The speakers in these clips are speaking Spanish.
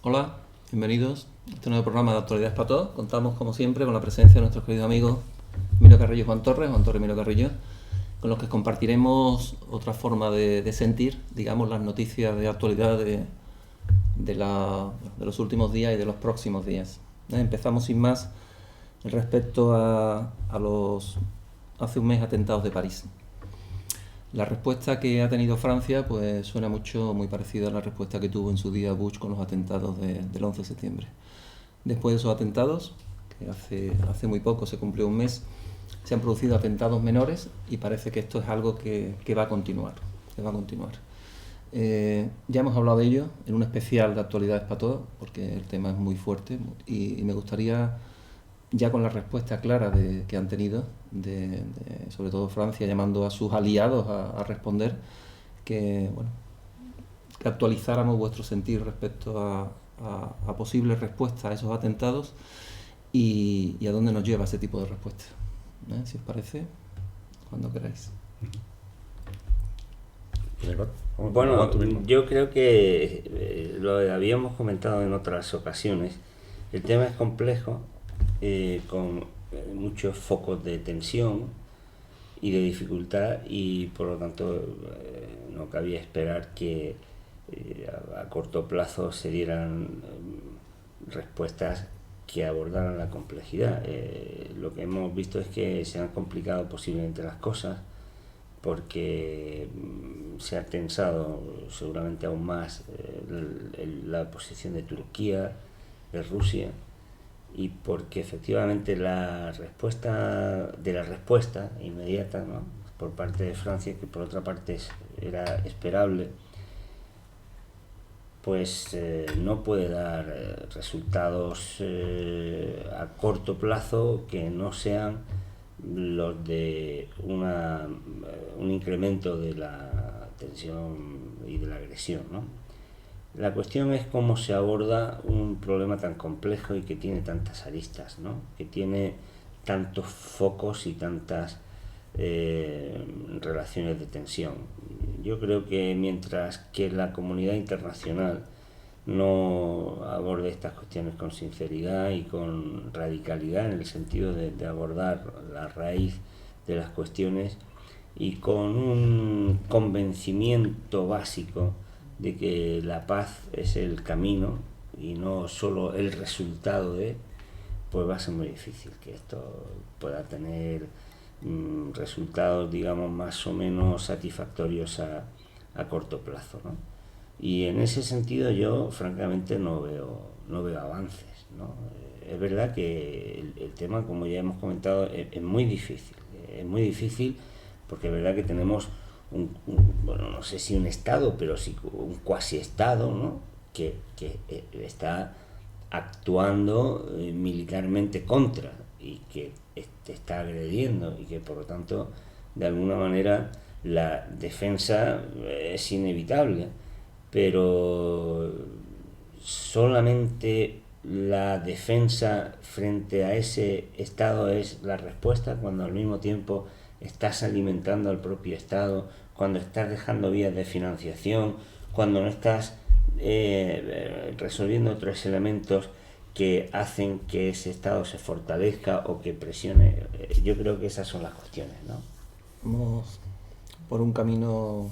Hola, bienvenidos a este nuevo programa de Actualidades para Todos. Contamos, como siempre, con la presencia de nuestros queridos amigos Emilio Carrillo y Juan Torres, Emilio Carrillo, con los que compartiremos otra forma de sentir, digamos, las noticias de actualidad de los últimos días y de los próximos días. Empezamos sin más respecto a los hace un mes atentados de París. La respuesta que ha tenido Francia pues suena muy parecida a la respuesta que tuvo en su día Bush con los atentados del 11 de septiembre. Después de esos atentados, que hace muy poco, se cumplió un mes, se han producido atentados menores y parece que esto es algo que va a continuar. Ya hemos hablado de ello en un especial de Actualidades para Todos, porque el tema es muy fuerte y me gustaría, ya con la respuesta clara que han tenido, sobre todo Francia, llamando a sus aliados a responder, que actualizáramos vuestro sentir respecto a posibles respuestas a esos atentados y a dónde nos lleva ese tipo de respuesta. Si os parece, cuando queráis. Bueno, yo creo que lo habíamos comentado en otras ocasiones. El tema es complejo, con muchos focos de tensión y de dificultad, y por lo tanto no cabía esperar que a corto plazo se dieran respuestas que abordaran la complejidad. Lo que hemos visto es que se han complicado posiblemente las cosas porque se ha tensado seguramente aún más la posición de Turquía, de Rusia, y porque efectivamente la respuesta inmediata, ¿no?, por parte de Francia, que por otra parte era esperable, pues no puede dar resultados a corto plazo que no sean los de un incremento de la tensión y de la agresión, ¿no? La cuestión es cómo se aborda un problema tan complejo y que tiene tantas aristas, ¿no?, que tiene tantos focos y tantas relaciones de tensión. Yo creo que mientras que la comunidad internacional no aborde estas cuestiones con sinceridad y con radicalidad, en el sentido de abordar la raíz de las cuestiones y con un convencimiento básico de que la paz es el camino y no solo el resultado pues va a ser muy difícil que esto pueda tener resultados, digamos, más o menos satisfactorios a corto plazo, ¿no? Y en ese sentido yo francamente no veo avances, ¿no? Es verdad que el tema, como ya hemos comentado, es muy difícil porque es verdad que tenemos bueno, no sé si un estado, pero sí un cuasi estado, ¿no?, que está actuando militarmente contra y que está agrediendo, y que por lo tanto de alguna manera la defensa es inevitable, pero solamente la defensa frente a ese estado es la respuesta, cuando al mismo tiempo estás alimentando al propio estado, cuando estás dejando vías de financiación, cuando no estás resolviendo otros elementos que hacen que ese estado se fortalezca o que presione. Yo creo que esas son las cuestiones, ¿no? Vamos por un camino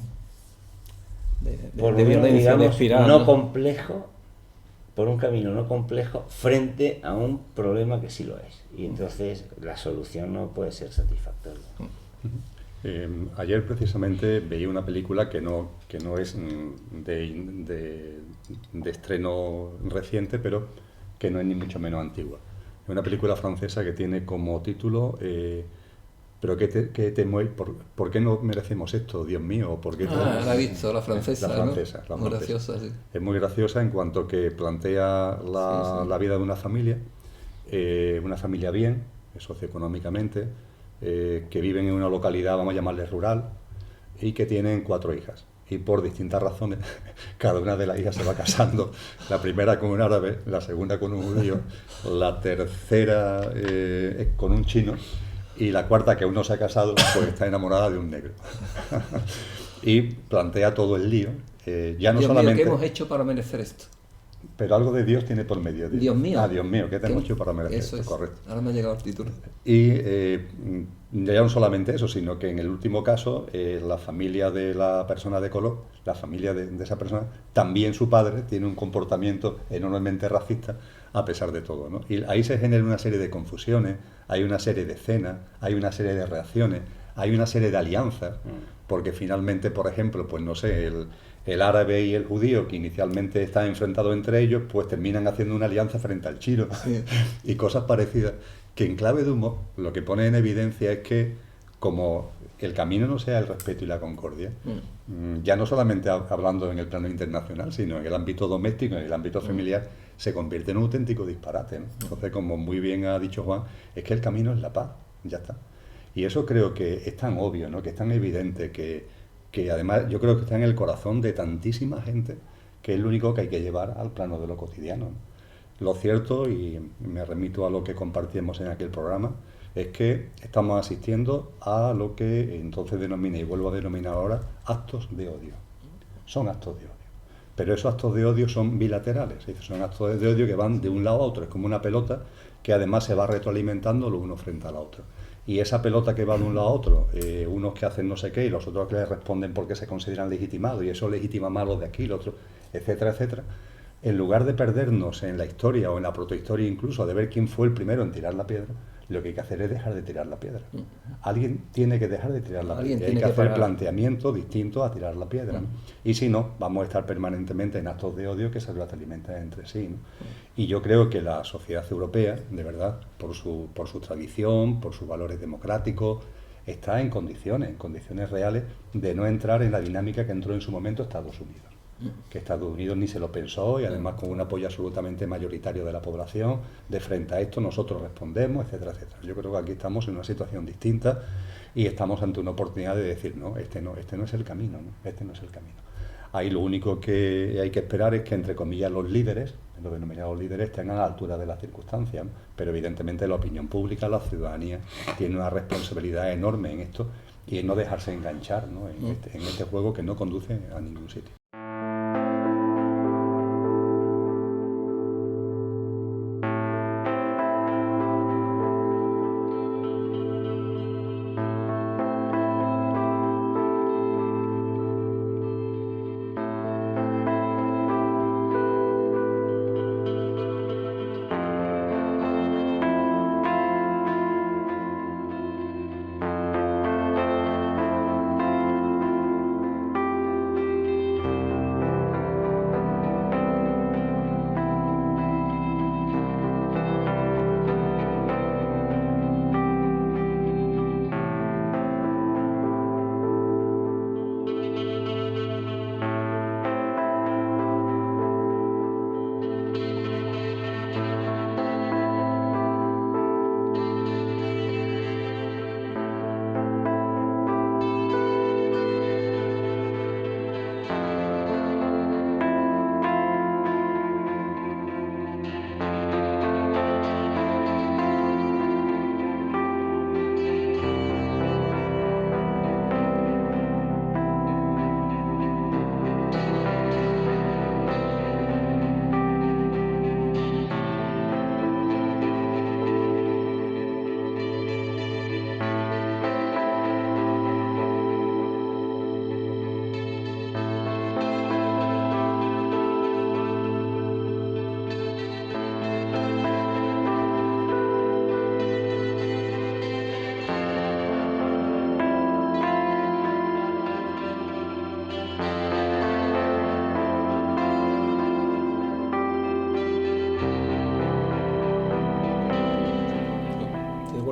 de violencia, digamos, espiral, no complejo, por un camino no complejo frente a un problema que sí lo es, y entonces la solución no puede ser satisfactoria. Ayer precisamente veía una película que no es de estreno reciente, pero que no es ni mucho menos antigua. Es una película francesa que tiene como título ¿pero por qué no merecemos esto, Dios mío? ¿Por qué la he visto, la francesa, la francesa, ¿no? Muy graciosa, sí. Es muy graciosa en cuanto que plantea la vida de una familia bien, socioeconómicamente, que viven en una localidad, vamos a llamarle rural, y que tienen 4 hijas. Y por distintas razones, cada una de las hijas se va casando. La primera con un árabe, la segunda con un judío, la tercera con un chino, y la cuarta, que aún no se ha casado, pues está enamorada de un negro. Y plantea todo el lío. Ya no Dios solamente... mío, ¿qué hemos hecho para merecer esto? pero algo de Dios tiene por medio. Dios mío. Ah, Dios mío, ¿qué te hemos hecho para merecer Eso esto? es. Correcto. Ahora me ha llegado el título. Y ya no solamente eso, sino que en el último caso, la familia de la persona de color, la familia de esa persona, también su padre tiene un comportamiento enormemente racista a pesar de todo, ¿no? Y ahí se genera una serie de confusiones, hay una serie de escenas, hay una serie de reacciones, hay una serie de alianzas, porque finalmente, por ejemplo, pues no sé, el árabe y el judío, que inicialmente están enfrentados entre ellos, pues terminan haciendo una alianza frente al chino, sí. Y cosas parecidas, que en clave de humor lo que pone en evidencia es que como el camino no sea el respeto y la concordia, ya no solamente hablando en el plano internacional, sino en el ámbito doméstico, en el ámbito familiar, se convierte en un auténtico disparate, ¿no? Entonces, como muy bien ha dicho Juan, es que el camino es la paz, ya está. Y eso creo que es tan obvio, ¿no? Que es tan evidente, que además yo creo que está en el corazón de tantísima gente, que es lo único que hay que llevar al plano de lo cotidiano, ¿no? Lo cierto, y me remito a lo que compartimos en aquel programa, es que estamos asistiendo a lo que entonces denominé, y vuelvo a denominar ahora, actos de odio. Son actos de odio. Pero esos actos de odio son bilaterales, es decir, son actos de odio que van de un lado a otro, es como una pelota que además se va retroalimentando lo uno frente al otro. Y esa pelota que va de un lado a otro, unos que hacen no sé qué y los otros que les responden porque se consideran legitimados y eso legitima más los de aquí, los otros, etcétera, etcétera. En lugar de perdernos en la historia o en la protohistoria incluso, de ver quién fue el primero en tirar la piedra, lo que hay que hacer es dejar de tirar la piedra. Alguien tiene que dejar de tirar la piedra. Hay que hacer planteamientos distintos a tirar la piedra, ¿no? Y si no, vamos a estar permanentemente en actos de odio que se alimentan entre sí, ¿no? Y yo creo que la sociedad europea, de verdad, por su tradición, por sus valores democráticos, está en condiciones reales de no entrar en la dinámica que entró en su momento Estados Unidos. Que Estados Unidos ni se lo pensó y además con un apoyo absolutamente mayoritario de la población, de frente a esto nosotros respondemos, etcétera, etcétera. Yo creo que aquí estamos en una situación distinta y estamos ante una oportunidad de decir, no, este no es el camino, ¿no? Este no es el camino. Ahí lo único que hay que esperar es que, entre comillas, los líderes, los denominados líderes, tengan a la altura de las circunstancias, ¿no? Pero evidentemente la opinión pública, la ciudadanía, tiene una responsabilidad enorme en esto y en no dejarse enganchar, ¿no? en este juego que no conduce a ningún sitio.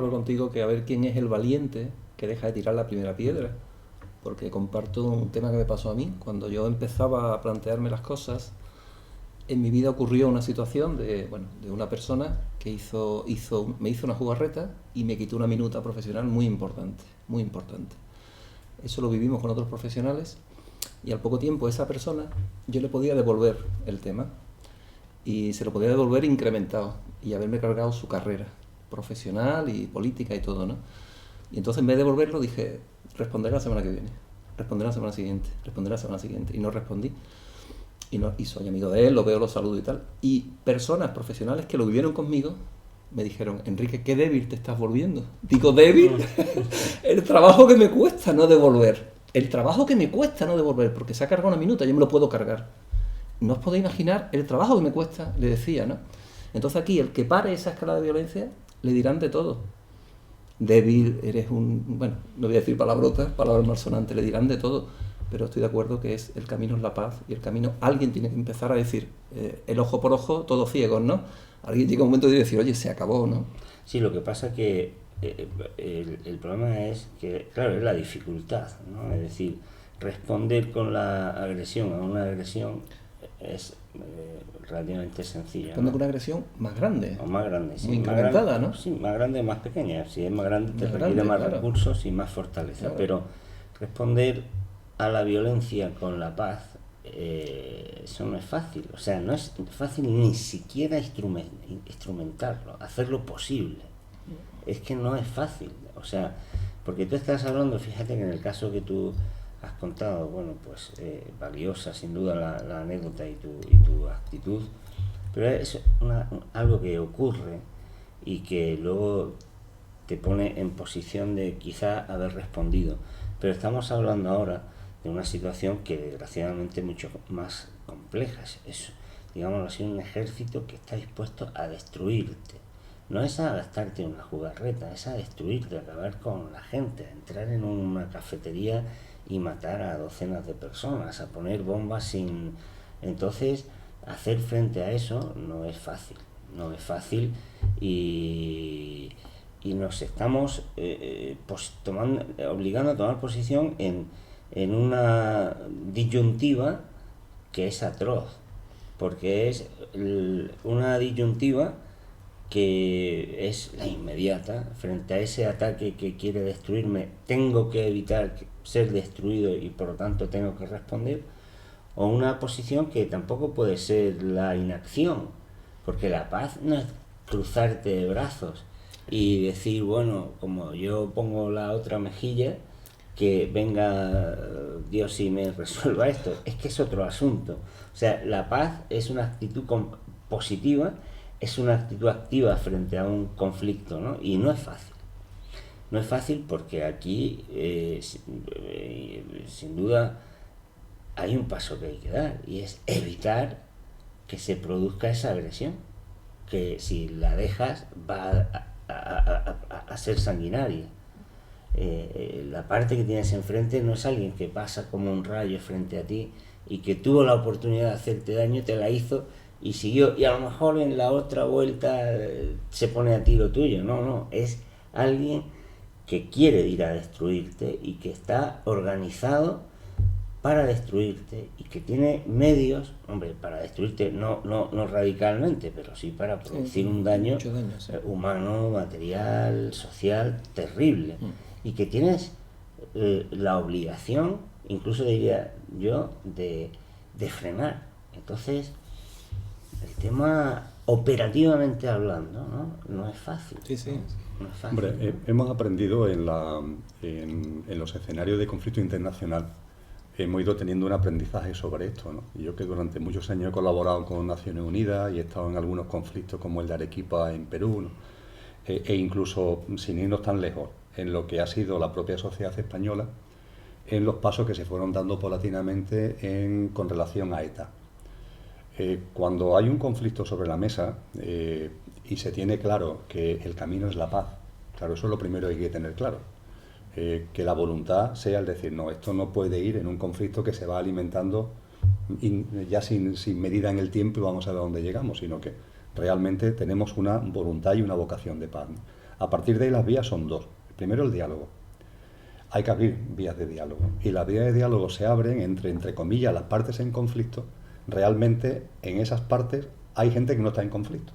Contigo que a ver quién es el valiente que deja de tirar la primera piedra, porque comparto un tema que me pasó a mí. Cuando yo empezaba a plantearme las cosas, en mi vida ocurrió una situación de una persona que me hizo una jugarreta y me quitó una minuta profesional muy importante, muy importante. Eso lo vivimos con otros profesionales y al poco tiempo esa persona yo le podía devolver el tema y se lo podía devolver incrementado y haberme cargado su carrera profesional y política y todo, ¿no? Y entonces en vez de devolverlo dije, responderé la semana que viene, responderé la semana siguiente, responderé la semana siguiente, y no respondí. y soy amigo de él, lo veo, lo saludo y tal. Y personas profesionales que lo vivieron conmigo me dijeron: Enrique, qué débil te estás volviendo. Digo, ¿débil? El trabajo que me cuesta no devolver. El trabajo que me cuesta no devolver, porque se ha cargado una minuta, yo me lo puedo cargar. No os podéis imaginar el trabajo que me cuesta, le decía, ¿no? Entonces aquí, el que pare esa escala de violencia, le dirán de todo. Débil, eres un... Bueno, no voy a decir palabrotas, palabras malsonantes, le dirán de todo. Pero estoy de acuerdo que el camino es la paz, y el camino, alguien tiene que empezar a decir, el ojo por ojo, todos ciegos, ¿no? Alguien llega un momento de decir, oye, se acabó, ¿no? Sí, lo que pasa que el problema es que, claro, es la dificultad, ¿no? Es decir, responder con la agresión a una agresión es relativamente sencillo. Responder con una agresión más grande. O más grande, sí. Muy incrementada, grande, ¿no? Sí, más grande o más pequeña. Si es más grande, te requiere grande, más claro. recursos y más fortaleza. Claro. Pero responder a la violencia con la paz, eso no es fácil. O sea, no es fácil ni siquiera instrumentarlo, hacerlo posible. Es que no es fácil. O sea, porque tú estás hablando, fíjate que en el caso que tú has contado, bueno, pues valiosa sin duda la anécdota y tu actitud, pero es algo que ocurre y que luego te pone en posición de quizá haber respondido. Pero estamos hablando ahora de una situación que desgraciadamente es mucho más compleja. Es, digamos así, un ejército que está dispuesto a destruirte. No es a gastarte una jugarreta, es a destruirte, a acabar con la gente, a entrar en una cafetería y matar a docenas de personas, a poner bombas sin... Entonces, hacer frente a eso no es fácil, y nos estamos obligando a tomar posición en una disyuntiva que es atroz, porque es una disyuntiva que es la inmediata. Frente a ese ataque que quiere destruirme, tengo que evitar ser destruido y por lo tanto tengo que responder, o una posición que tampoco puede ser la inacción, porque la paz no es cruzarte de brazos y decir, bueno, como yo pongo la otra mejilla, que venga Dios y me resuelva esto. Es que es otro asunto. O sea, la paz es una actitud positiva, es una actitud activa frente a un conflicto, ¿no? Y no es fácil. No es fácil porque aquí, sin duda, hay un paso que hay que dar, y es evitar que se produzca esa agresión, que si la dejas va a ser sanguinaria. La parte que tienes enfrente no es alguien que pasa como un rayo frente a ti y que tuvo la oportunidad de hacerte daño, te la hizo y siguió, y a lo mejor en la otra vuelta se pone a tiro tuyo. No, es alguien que quiere ir a destruirte y que está organizado para destruirte y que tiene medios, hombre, para destruirte, no radicalmente, pero sí para producir un daño, sí, humano, material, social, terrible. Y que tienes la obligación, incluso diría yo, de frenar. Entonces, el tema operativamente hablando, no es fácil. Sí. No es fácil. Hombre, hemos aprendido en los escenarios de conflicto internacional, hemos ido teniendo un aprendizaje sobre esto, ¿no? Y yo, que durante muchos años he colaborado con Naciones Unidas y he estado en algunos conflictos como el de Arequipa en Perú, ¿no? E incluso, sin irnos tan lejos, en lo que ha sido la propia sociedad española, en los pasos que se fueron dando paulatinamente con relación a ETA. Cuando hay un conflicto sobre la mesa y se tiene claro que el camino es la paz, claro, eso es lo primero que hay que tener claro. Que la voluntad sea el decir, no, esto no puede ir en un conflicto que se va alimentando ya sin medida en el tiempo y vamos a ver a dónde llegamos, sino que realmente tenemos una voluntad y una vocación de paz, ¿no? A partir de ahí las vías son dos. Primero, el diálogo. Hay que abrir vías de diálogo, y las vías de diálogo se abren entre comillas, las partes en conflicto. Realmente en esas partes hay gente que no está en conflicto.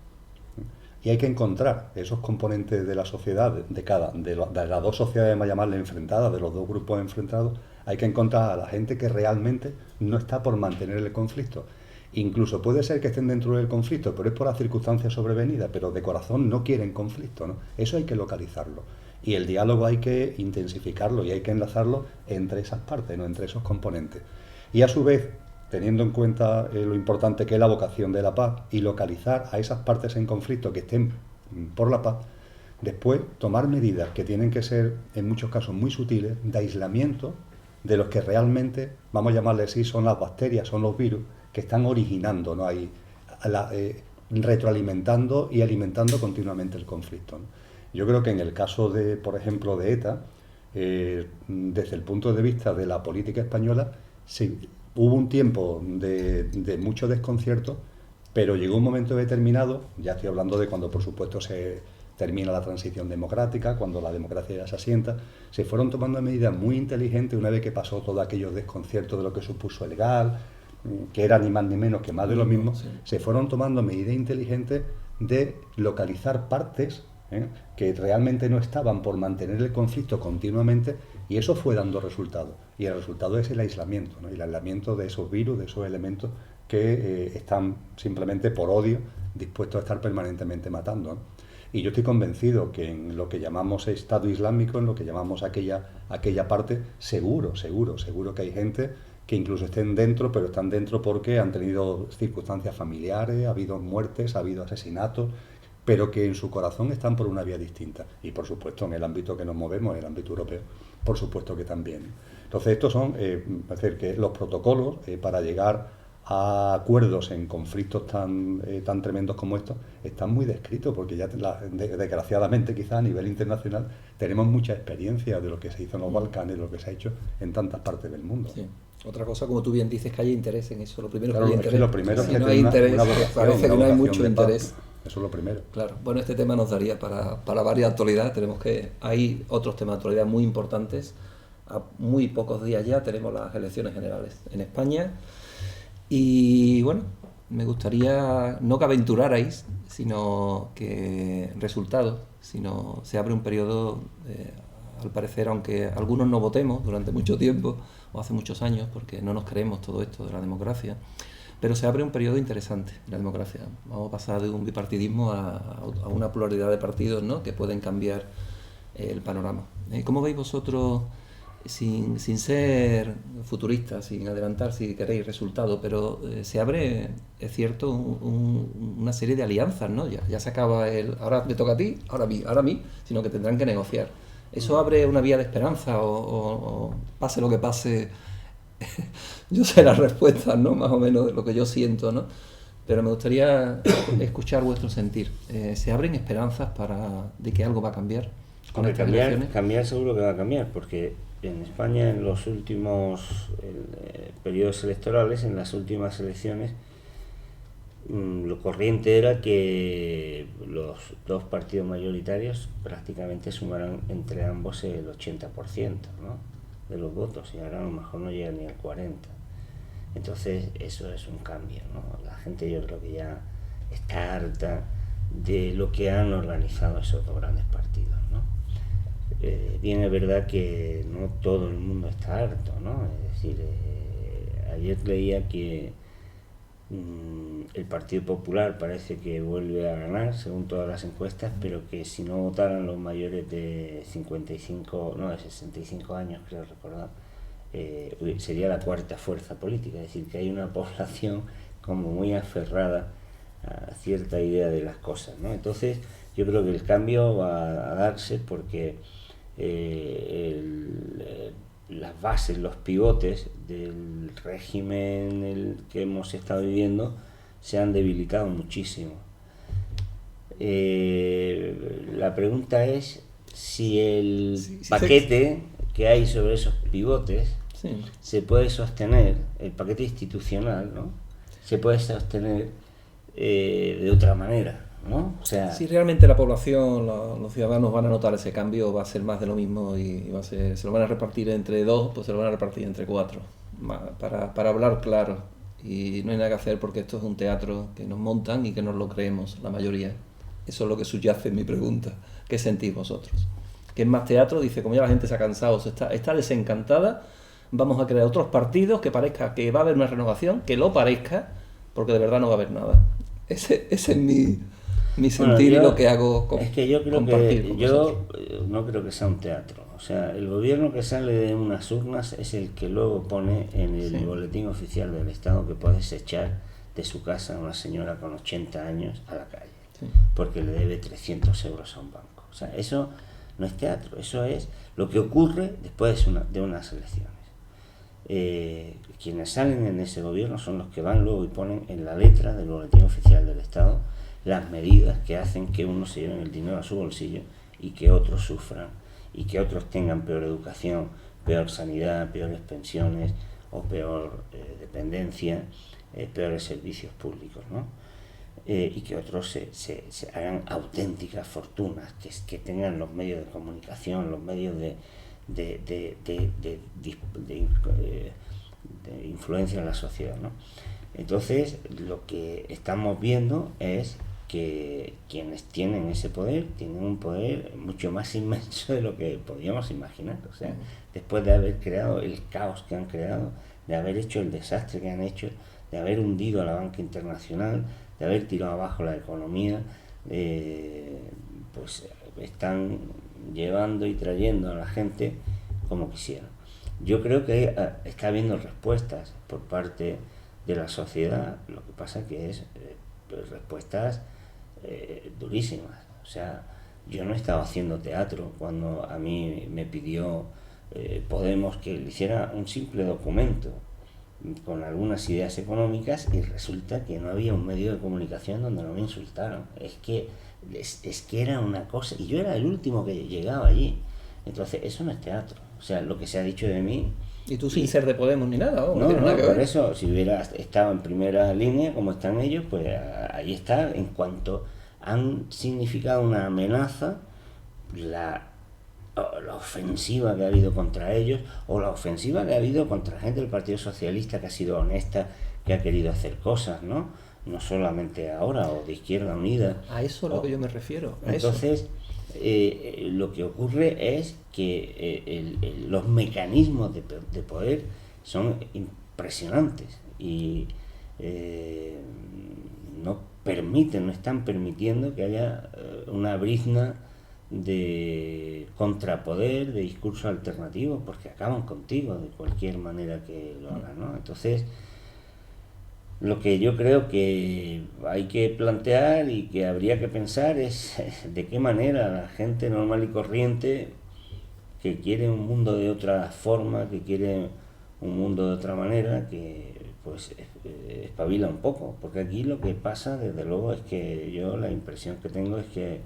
Y hay que encontrar esos componentes de la sociedad, de las dos sociedades, vamos a llamarle enfrentadas, de los dos grupos enfrentados, hay que encontrar a la gente que realmente no está por mantener el conflicto. Incluso puede ser que estén dentro del conflicto, pero es por las circunstancias sobrevenidas, pero de corazón no quieren conflicto, ¿no? Eso hay que localizarlo. Y el diálogo hay que intensificarlo y hay que enlazarlo entre esas partes, ¿no? Entre esos componentes. Y a su vez, teniendo en cuenta lo importante que es la vocación de la paz y localizar a esas partes en conflicto que estén por la paz, después tomar medidas que tienen que ser en muchos casos muy sutiles de aislamiento de los que realmente, vamos a llamarle así, son las bacterias, son los virus que están originando, ¿no? Ahí, retroalimentando y alimentando continuamente el conflicto, ¿no? Yo creo que en el caso de, por ejemplo, de ETA, desde el punto de vista de la política española, sí, hubo un tiempo de mucho desconcierto, pero llegó un momento determinado, ya estoy hablando de cuando por supuesto se termina la transición democrática, cuando la democracia ya se asienta, se fueron tomando medidas muy inteligentes una vez que pasó todo aquello desconcierto de lo que supuso el GAL, que era ni más ni menos que más de lo mismo, sí. Se fueron tomando medidas inteligentes de localizar partes que realmente no estaban por mantener el conflicto continuamente, y eso fue dando resultados. Y el resultado es el aislamiento, ¿no? Y el aislamiento de esos virus, de esos elementos que están simplemente por odio dispuestos a estar permanentemente matando, ¿no? Y yo estoy convencido que en lo que llamamos Estado Islámico, en lo que llamamos aquella parte, seguro que hay gente que incluso estén dentro, pero están dentro porque han tenido circunstancias familiares, ha habido muertes, ha habido asesinatos, pero que en su corazón están por una vía distinta. Y por supuesto en el ámbito que nos movemos, en el ámbito europeo, por supuesto que también. Entonces estos son, es decir, que los protocolos para llegar a acuerdos en conflictos tan tremendos como estos están muy descritos, porque ya desgraciadamente quizá a nivel internacional tenemos mucha experiencia de lo que se hizo en los Balcanes, de lo que se ha hecho en tantas partes del mundo. Sí. Otra cosa, como tú bien dices, que haya interés en eso. Lo primero claro, que haya interés. Lo primero si es que no hay interés, parece que no hay mucho interés. Eso es lo primero. Claro. Bueno, este tema nos daría para varias actualidades. Hay otros temas de actualidad muy importantes. A muy pocos días ya tenemos las elecciones generales en España. Y bueno, me gustaría no que aventurarais, sino que resultados, sino se abre un periodo, al parecer, aunque algunos no votemos durante mucho tiempo, o hace muchos años, porque no nos creemos todo esto de la democracia, pero se abre un periodo interesante en la democracia. Vamos a pasar de un bipartidismo a una pluralidad de partidos, ¿no?, que pueden cambiar el panorama. ¿Cómo veis vosotros, sin ser futuristas, sin adelantar, si queréis, resultados, pero se abre, es cierto, una serie de alianzas, ¿no? Ya se acaba ahora me toca a ti, ahora a mí, sino que tendrán que negociar. ¿Eso abre una vía de esperanza o pase lo que pase? Yo sé las respuestas, ¿no?, más o menos de lo que yo siento, ¿no? Pero me gustaría escuchar vuestro sentir. ¿Se abren esperanzas de que algo va a cambiar con estas elecciones? Cambiar seguro que va a cambiar, porque en España, en los últimos periodos electorales, en las últimas elecciones, lo corriente era que los dos partidos mayoritarios prácticamente sumaran entre ambos el 80%, ¿no?, de los votos, y ahora a lo mejor no llega ni al 40%. Entonces eso es un cambio, ¿no? La gente, yo creo que ya está harta de lo que han organizado esos dos grandes partidos, ¿no? Bien, es verdad que no todo el mundo está harto, ¿no? Es decir, ayer leía que el Partido Popular parece que vuelve a ganar según todas las encuestas, pero que si no votaran los mayores de 65 años, creo recordar, sería la cuarta fuerza política. Es decir, que hay una población como muy aferrada a cierta idea de las cosas, ¿no? Entonces yo creo que el cambio va a darse porque las bases, los pivotes del régimen que hemos estado viviendo se han debilitado muchísimo. La pregunta es si el paquete que hay sobre esos pivotes se puede sostener, el paquete institucional, ¿no?, se puede sostener de otra manera, ¿no? O sea, si realmente la población, los ciudadanos van a notar ese cambio, va a ser más de lo mismo y se lo van a repartir entre 2, pues se lo van a repartir entre 4, para hablar claro. Y no hay nada que hacer porque esto es un teatro que nos montan y que nos lo creemos la mayoría. Eso es lo que subyace en mi pregunta. ¿Qué sentís vosotros? ¿Que es más teatro? Dice, como ya la gente se ha cansado, está desencantada, vamos a crear otros partidos que parezca que va a haber una renovación, que lo parezca, porque de verdad no va a haber nada. Ese es mi sentir, y lo que hago es que yo creo compartir que con yo vosotros. no creo que sea un teatro. O sea, el gobierno que sale de unas urnas es el que luego pone en el Sí. boletín oficial del Estado que puedes echar de su casa a una señora con 80 años a la calle, Sí. porque le debe 300 euros a un banco. O sea, eso no es teatro, eso es lo que ocurre después de unas elecciones. Quienes salen en ese gobierno son los que van luego y ponen en la letra del boletín oficial del Estado las medidas que hacen que unos se lleven el dinero a su bolsillo y que otros sufran, y que otros tengan peor educación, peor sanidad, peores pensiones o peor dependencia, peores servicios públicos, ¿no? Y que otros se hagan auténticas fortunas, que tengan los medios de comunicación, los medios de influencia en la sociedad, ¿no? Entonces, lo que estamos viendo es que quienes tienen ese poder tienen un poder mucho más inmenso de lo que podíamos imaginar. O sea, después de haber creado el caos que han creado, de haber hecho el desastre que han hecho, de haber hundido a la banca internacional, de haber tirado abajo la economía, pues están llevando y trayendo a la gente como quisieran. Yo creo que está habiendo respuestas por parte de la sociedad, lo que pasa que es respuestas durísimas. O sea, yo no estaba haciendo teatro cuando a mí me pidió Podemos que le hiciera un simple documento con algunas ideas económicas, y resulta que no había un medio de comunicación donde no me insultaron. Es que era una cosa, y yo era el último que llegaba allí. Entonces, eso no es teatro. O sea, lo que se ha dicho de mí... Y tú sin ser de Podemos ni nada, ¿o? No, tiene nada que por ver. eso, si hubiera estado en primera línea, como están ellos, pues ahí está. En cuanto han significado una amenaza, la ofensiva que ha habido contra ellos, o la ofensiva que ha habido contra gente del Partido Socialista que ha sido honesta, que ha querido hacer cosas, ¿no? No solamente ahora, o de Izquierda Unida. A eso es a lo que yo me refiero. A Entonces, lo que ocurre es que los mecanismos de poder son impresionantes y no están permitiendo que haya una brizna de contrapoder, de discurso alternativo, porque acaban contigo de cualquier manera que lo hagan, ¿no? Entonces, lo que yo creo que hay que plantear y que habría que pensar es de qué manera la gente normal y corriente, que quiere un mundo de otra forma, que quiere un mundo de otra manera, que pues espabila un poco, porque aquí lo que pasa, desde luego, es que yo la impresión que tengo es que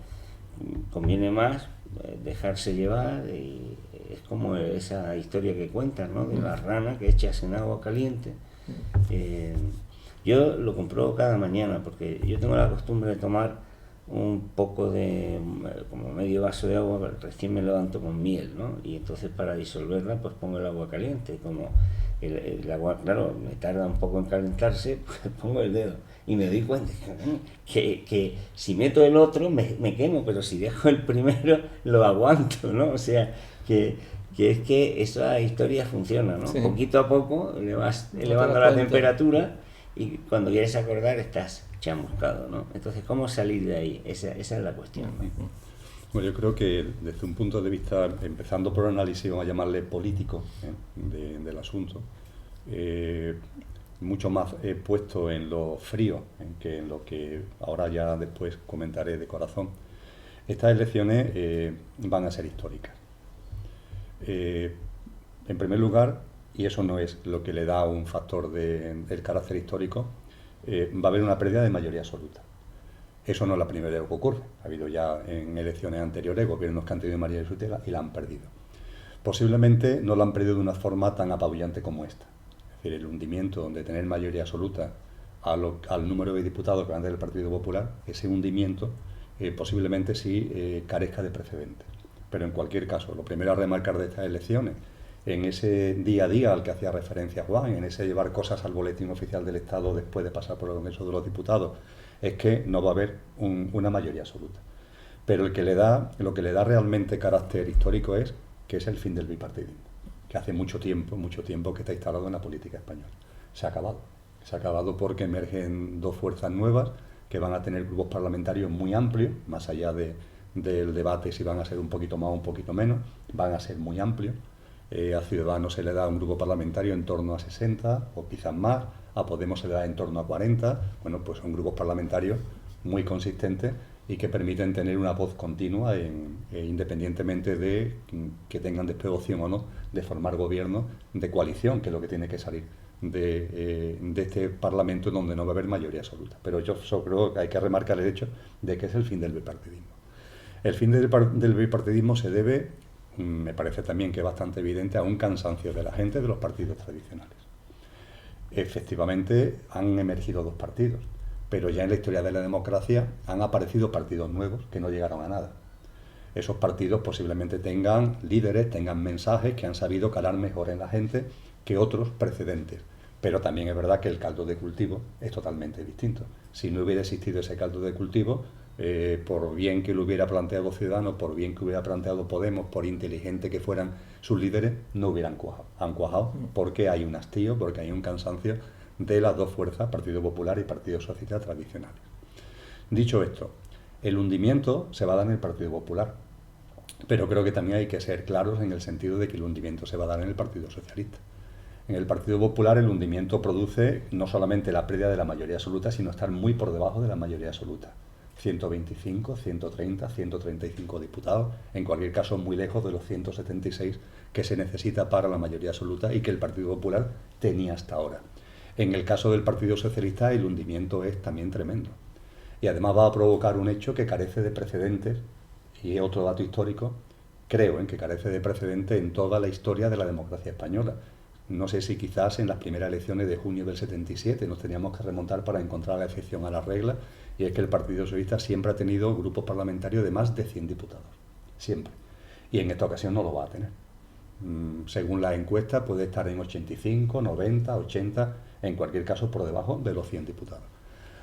conviene más dejarse llevar, y es como esa historia que cuentan, ¿no? De la rana que echas en agua caliente. Yo lo compruebo cada mañana, porque yo tengo la costumbre de tomar un poco de, como medio vaso de agua, recién me levanto con miel, ¿no? Y entonces para disolverla pues pongo el agua caliente. Como el agua, claro, me tarda un poco en calentarse, pues pongo el dedo y me doy cuenta que si meto el otro me quemo, pero si dejo el primero lo aguanto, ¿no? O sea, que es que esa historia funciona, ¿no? Sí. Poquito a poco le vas elevando la temperatura, y cuando quieres acordar estás chamuscado, ¿no? Entonces, ¿cómo salir de ahí? Esa es la cuestión, ¿no? Bueno, yo creo que desde un punto de vista, empezando por el análisis, vamos a llamarle político, del asunto, mucho más puesto en lo frío que en lo que ahora ya después comentaré de corazón. Estas elecciones van a ser históricas. En primer lugar, y eso no es lo que le da un factor del carácter histórico, va a haber una pérdida de mayoría absoluta. Eso no es la primera vez que ocurre. Ha habido ya en elecciones anteriores gobiernos que han tenido mayoría absoluta y la han perdido. Posiblemente no la han perdido de una forma tan apabullante como esta. Es decir, el hundimiento de tener mayoría absoluta al número de diputados que van del Partido Popular, ese hundimiento posiblemente sí carezca de precedentes. Pero en cualquier caso, lo primero a remarcar de estas elecciones, en ese día a día al que hacía referencia Juan, en ese llevar cosas al boletín oficial del Estado después de pasar por el Congreso de los Diputados, es que no va a haber una mayoría absoluta. Pero lo que le da realmente carácter histórico es que es el fin del bipartidismo, que hace mucho tiempo que está instalado en la política española. Se ha acabado porque emergen dos fuerzas nuevas que van a tener grupos parlamentarios muy amplios, más allá de del debate si van a ser un poquito más o un poquito menos, van a ser muy amplios. A Ciudadanos se le da un grupo parlamentario en torno a 60 o quizás más, a Podemos se le da en torno a 40. Bueno, pues son grupos parlamentarios muy consistentes y que permiten tener una voz continua independientemente de que tengan después opción o no de formar gobierno de coalición, que es lo que tiene que salir de este Parlamento, donde no va a haber mayoría absoluta. Pero yo creo que hay que remarcar el hecho de que es el fin del bipartidismo. El fin del bipartidismo se debe, me parece también que es bastante evidente, a un cansancio de la gente de los partidos tradicionales. Efectivamente han emergido dos partidos, pero ya en la historia de la democracia han aparecido partidos nuevos que no llegaron a nada. Esos partidos posiblemente tengan líderes, tengan mensajes que han sabido calar mejor en la gente que otros precedentes. Pero también es verdad que el caldo de cultivo es totalmente distinto. Si no hubiera existido ese caldo de cultivo, por bien que lo hubiera planteado Ciudadanos, por bien que hubiera planteado Podemos, por inteligente que fueran sus líderes, no hubieran cuajado. Han cuajado porque hay un hastío, porque hay un cansancio de las dos fuerzas, Partido Popular y Partido Socialista tradicionales. Dicho esto, el hundimiento se va a dar en el Partido Popular, pero creo que también hay que ser claros en el sentido de que el hundimiento se va a dar en el Partido Socialista. En el Partido Popular el hundimiento produce no solamente la pérdida de la mayoría absoluta, sino estar muy por debajo de la mayoría absoluta. 125, 130, 135 diputados, en cualquier caso muy lejos de los 176 que se necesita para la mayoría absoluta y que el Partido Popular tenía hasta ahora. En el caso del Partido Socialista el hundimiento es también tremendo. Y además va a provocar un hecho que carece de precedentes, y es otro dato histórico, creo, que carece de precedentes en toda la historia de la democracia española. No sé si quizás en las primeras elecciones de junio del 77 nos teníamos que remontar para encontrar la excepción a la regla, y es que el Partido Socialista siempre ha tenido grupos parlamentarios de más de 100 diputados, siempre. Y en esta ocasión no lo va a tener. Según la encuesta puede estar en 85, 90, 80, en cualquier caso por debajo de los 100 diputados.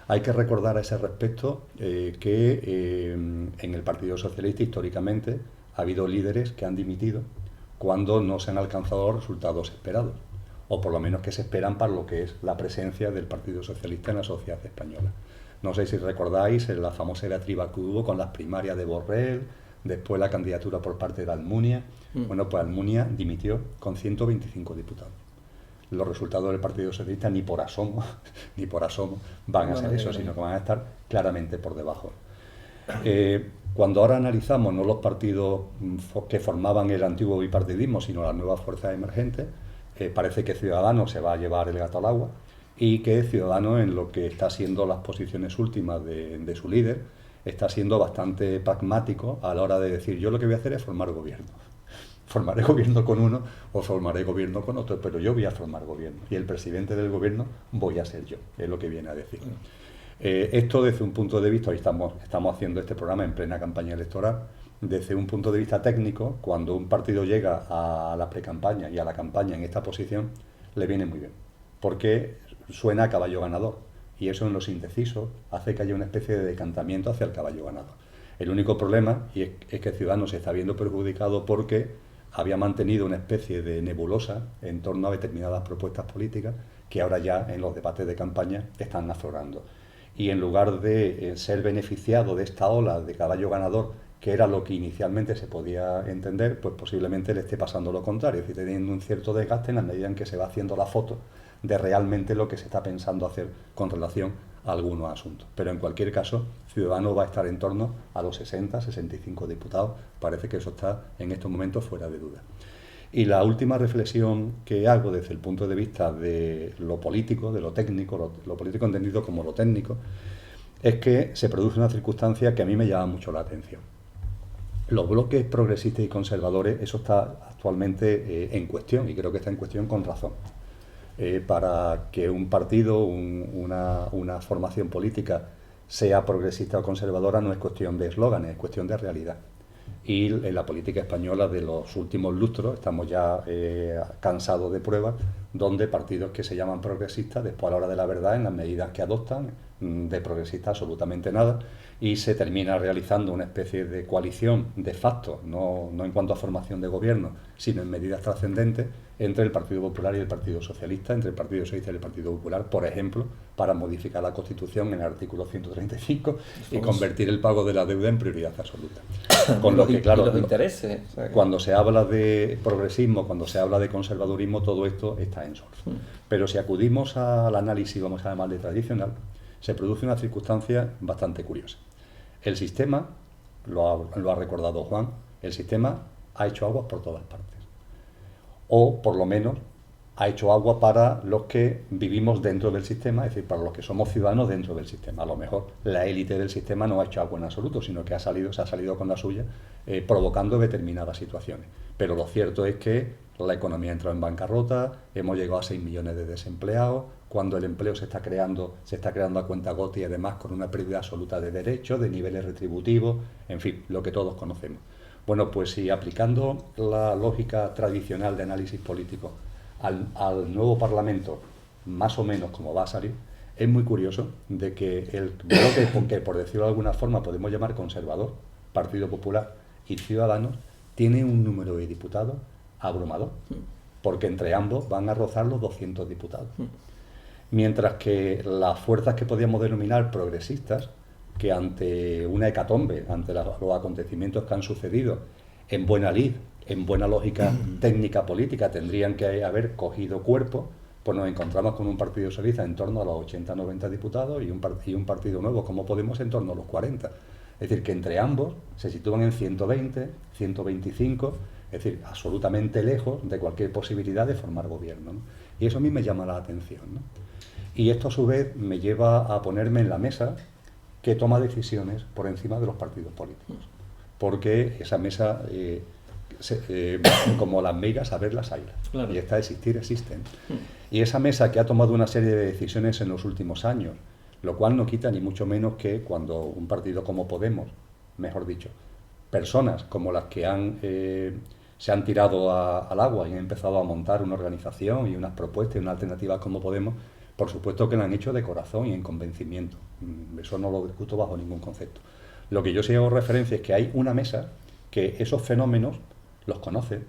Hay que recordar a ese respecto que en el Partido Socialista históricamente ha habido líderes que han dimitido cuando no se han alcanzado los resultados esperados, o por lo menos que se esperan para lo que es la presencia del Partido Socialista en la sociedad española. No sé si recordáis la famosa diatriba que hubo con las primarias de Borrell, después la candidatura por parte de Almunia. Bueno, pues Almunia dimitió con 125 diputados. Los resultados del Partido Socialista ni por asomo van a ser eso, sino que van a estar claramente por debajo. Cuando ahora analizamos no los partidos que formaban el antiguo bipartidismo, sino las nuevas fuerzas emergentes, parece que Ciudadanos se va a llevar el gato al agua y que Ciudadanos, en lo que está siendo las posiciones últimas de su líder, está siendo bastante pragmático a la hora de decir: yo lo que voy a hacer es formar gobierno. Formaré gobierno con uno o formaré gobierno con otro, pero yo voy a formar gobierno y el presidente del gobierno voy a ser yo, es lo que viene a decir. Esto desde un punto de vista, hoy estamos haciendo este programa en plena campaña electoral, desde un punto de vista técnico, cuando un partido llega a la precampaña y a la campaña en esta posición, le viene muy bien, porque suena a caballo ganador, y eso en los indecisos hace que haya una especie de decantamiento hacia el caballo ganador. El único problema es que Ciudadanos se está viendo perjudicado porque había mantenido una especie de nebulosa en torno a determinadas propuestas políticas que ahora ya en los debates de campaña están aflorando. Y en lugar de ser beneficiado de esta ola de caballo ganador, que era lo que inicialmente se podía entender, pues posiblemente le esté pasando lo contrario, es decir, teniendo un cierto desgaste en la medida en que se va haciendo la foto de realmente lo que se está pensando hacer con relación a algunos asuntos. Pero en cualquier caso, Ciudadanos va a estar en torno a los 60, 65 diputados. Parece que eso está en estos momentos fuera de duda. Y la última reflexión que hago desde el punto de vista de lo político, de lo técnico, lo político entendido como lo técnico, es que se produce una circunstancia que a mí me llama mucho la atención. Los bloques progresistas y conservadores, eso está actualmente en cuestión, y creo que está en cuestión con razón. Para que un partido, una formación política sea progresista o conservadora no es cuestión de eslóganes, es cuestión de realidad. Y en la política española de los últimos lustros estamos ya cansados de pruebas donde partidos que se llaman progresistas, después a la hora de la verdad, en las medidas que adoptan, de progresista absolutamente nada, y se termina realizando una especie de coalición de facto, no en cuanto a formación de gobierno, sino en medidas trascendentes, entre el Partido Popular y el Partido Socialista, entre el Partido Socialista y el Partido Popular, por ejemplo, para modificar la Constitución en el artículo 135 y convertir el pago de la deuda en prioridad absoluta. Con lo que, claro, los intereses. O sea, cuando se habla de progresismo, cuando se habla de conservadurismo, todo esto está en solfa. Pero si acudimos al análisis, vamos a llamar de tradicional, se produce una circunstancia bastante curiosa. El sistema, lo ha recordado Juan, el sistema ha hecho aguas por todas partes. O, por lo menos, ha hecho agua para los que vivimos dentro del sistema, es decir, para los que somos ciudadanos dentro del sistema. A lo mejor la élite del sistema no ha hecho agua en absoluto, sino que se ha salido con la suya, provocando determinadas situaciones. Pero lo cierto es que la economía ha entrado en bancarrota, hemos llegado a 6 millones de desempleados, cuando el empleo se está creando a cuentagotas y además con una pérdida absoluta de derechos, de niveles retributivos, en fin, lo que todos conocemos. Bueno, pues si aplicando la lógica tradicional de análisis político al nuevo Parlamento, más o menos como va a salir, es muy curioso de que el bloque, que por decirlo de alguna forma podemos llamar conservador, Partido Popular y Ciudadanos, tiene un número de diputados abrumador, porque entre ambos van a rozar los 200 diputados. Mientras que las fuerzas que podíamos denominar progresistas, que ante una hecatombe, ante los acontecimientos que han sucedido, en buena lid, en buena lógica técnica política, tendrían que haber cogido cuerpo, pues nos encontramos con un Partido Socialista en torno a los 80-90 diputados y un partido nuevo como Podemos en torno a los 40. Es decir, que entre ambos se sitúan en 120, 125, es decir, absolutamente lejos de cualquier posibilidad de formar gobierno, ¿no? Y eso a mí me llama la atención, ¿no? Y esto a su vez me lleva a ponerme en la mesa que toma decisiones por encima de los partidos políticos. Porque esa mesa, como las meigas, a ver las airas. Claro. Y esta existir, existen. Y esa mesa que ha tomado una serie de decisiones en los últimos años, lo cual no quita ni mucho menos que cuando un partido como Podemos, mejor dicho, personas como las que se han tirado al agua y han empezado a montar una organización y unas propuestas y unas alternativas como Podemos, por supuesto que lo han hecho de corazón y en convencimiento. Eso no lo discuto bajo ningún concepto. Lo que yo sí hago referencia es que hay una mesa que esos fenómenos los conoce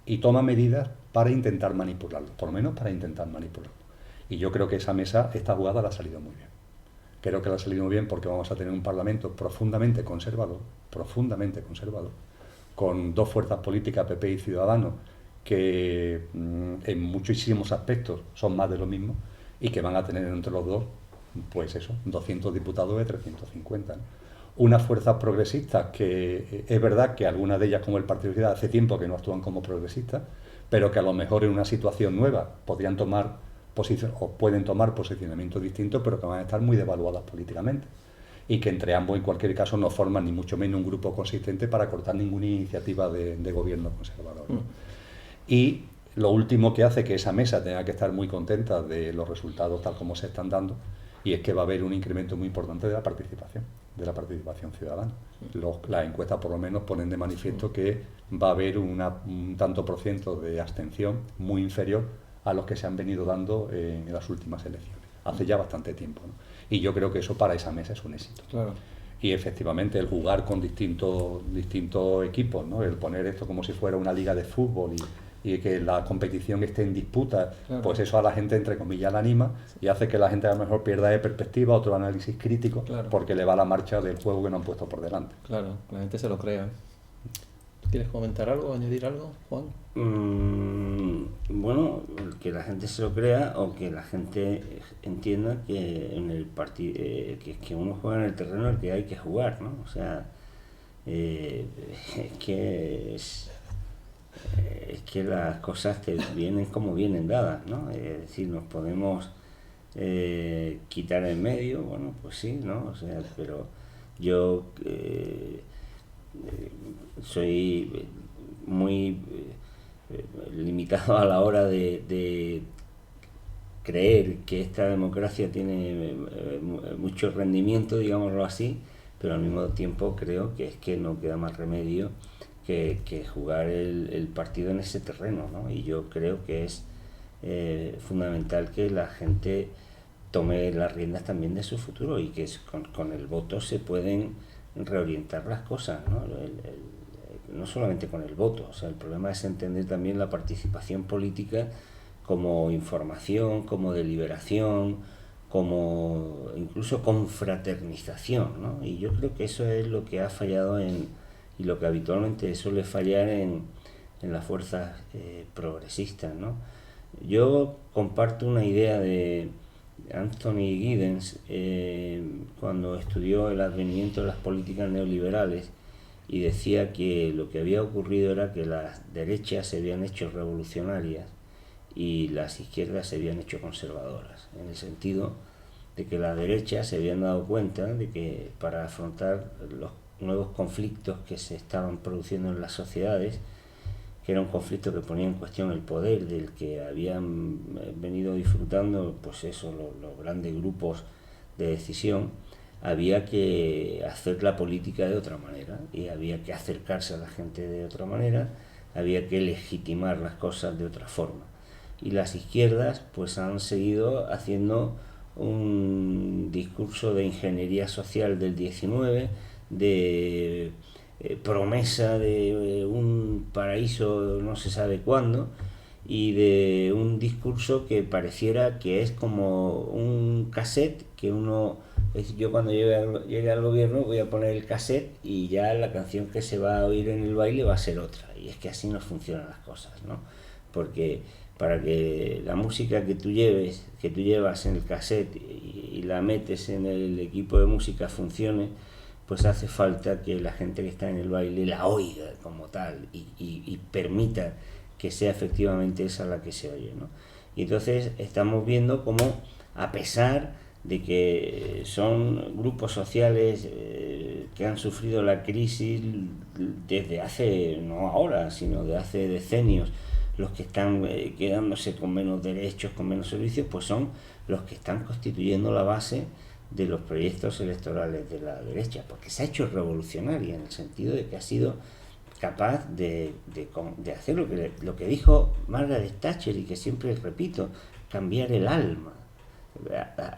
y toma medidas para intentar manipularlos, por lo menos para intentar manipularlos. Y yo creo que esa mesa, esta jugada la ha salido muy bien. Creo que la ha salido muy bien porque vamos a tener un Parlamento profundamente conservador, con dos fuerzas políticas, PP y Ciudadanos, que en muchísimos aspectos son más de lo mismo, y que van a tener entre los dos, pues eso, 200 diputados de 350. ¿No? Unas fuerzas progresistas que es verdad que algunas de ellas, como el Partido Socialista, hace tiempo que no actúan como progresistas, pero que a lo mejor en una situación nueva podrían tomar pueden tomar posicionamientos distintos, pero que van a estar muy devaluadas políticamente. Y que entre ambos, en cualquier caso, no forman ni mucho menos un grupo consistente para cortar ninguna iniciativa de gobierno conservador, ¿no? Y lo último que hace que esa mesa tenga que estar muy contenta de los resultados tal como se están dando, y es que va a haber un incremento muy importante de la participación ciudadana. Las encuestas por lo menos ponen de manifiesto que va a haber un tanto por ciento de abstención muy inferior a los que se han venido dando en las últimas elecciones, hace ya bastante tiempo, ¿no? Y yo creo que eso para esa mesa es un éxito. Claro. Y efectivamente el jugar con distintos equipos, ¿no? El poner esto como si fuera una liga de fútbol y que la competición esté en disputa, claro, pues eso a la gente, entre comillas, la anima y hace que la gente a lo mejor pierda de perspectiva otro análisis crítico, claro, porque le va la marcha del juego que no han puesto por delante. Claro, la gente se lo crea. ¿Quieres comentar algo, añadir algo, Juan? Bueno, que la gente se lo crea o que la gente entienda que en el partido que uno juega en el terreno el que hay que jugar, ¿no? O sea, es que las cosas te vienen como vienen dadas, ¿no? Es decir, nos podemos quitar en medio, bueno, pues sí, ¿no? O sea, pero yo soy muy limitado a la hora de creer que esta democracia tiene mucho rendimiento, digámoslo así, pero al mismo tiempo creo que es que no queda más remedio que jugar el partido en ese terreno, ¿no? Y yo creo que es fundamental que la gente tome las riendas también de su futuro y que con el voto se pueden reorientar las cosas, ¿no? No solamente con el voto, o sea, el problema es entender también la participación política como información, como deliberación, como incluso confraternización, ¿no? Y yo creo que eso es lo que ha fallado y lo que habitualmente suele fallar en las fuerzas progresistas, ¿no? Yo comparto una idea de Anthony Giddens cuando estudió el advenimiento de las políticas neoliberales y decía que lo que había ocurrido era que las derechas se habían hecho revolucionarias y las izquierdas se habían hecho conservadoras, en el sentido de que las derechas se habían dado cuenta de que para afrontar los nuevos conflictos que se estaban produciendo en las sociedades, que era un conflicto que ponía en cuestión el poder del que habían venido disfrutando, pues eso, los grandes grupos de decisión, había que hacer la política de otra manera y había que acercarse a la gente de otra manera, había que legitimar las cosas de otra forma. Y las izquierdas pues han seguido haciendo un discurso de ingeniería social del 19, de promesa de un paraíso no se sabe cuándo, y de un discurso que pareciera que es como un cassette que uno, yo cuando llegue al gobierno voy a poner el cassette y ya la canción que se va a oír en el baile va a ser otra, y es que así no funcionan las cosas, ¿no? Porque para que la música que tú llevas en el cassette y la metes en el equipo de música funcione, pues hace falta que la gente que está en el baile la oiga como tal y permita que sea efectivamente esa la que se oye, ¿no? Y entonces estamos viendo cómo, a pesar de que son grupos sociales que han sufrido la crisis desde hace, no ahora, sino de hace decenios, los que están quedándose con menos derechos, con menos servicios, pues son los que están constituyendo la base de los proyectos electorales de la derecha, porque se ha hecho revolucionaria en el sentido de que ha sido capaz de hacer lo que dijo Margaret Thatcher y que siempre repito, cambiar el alma,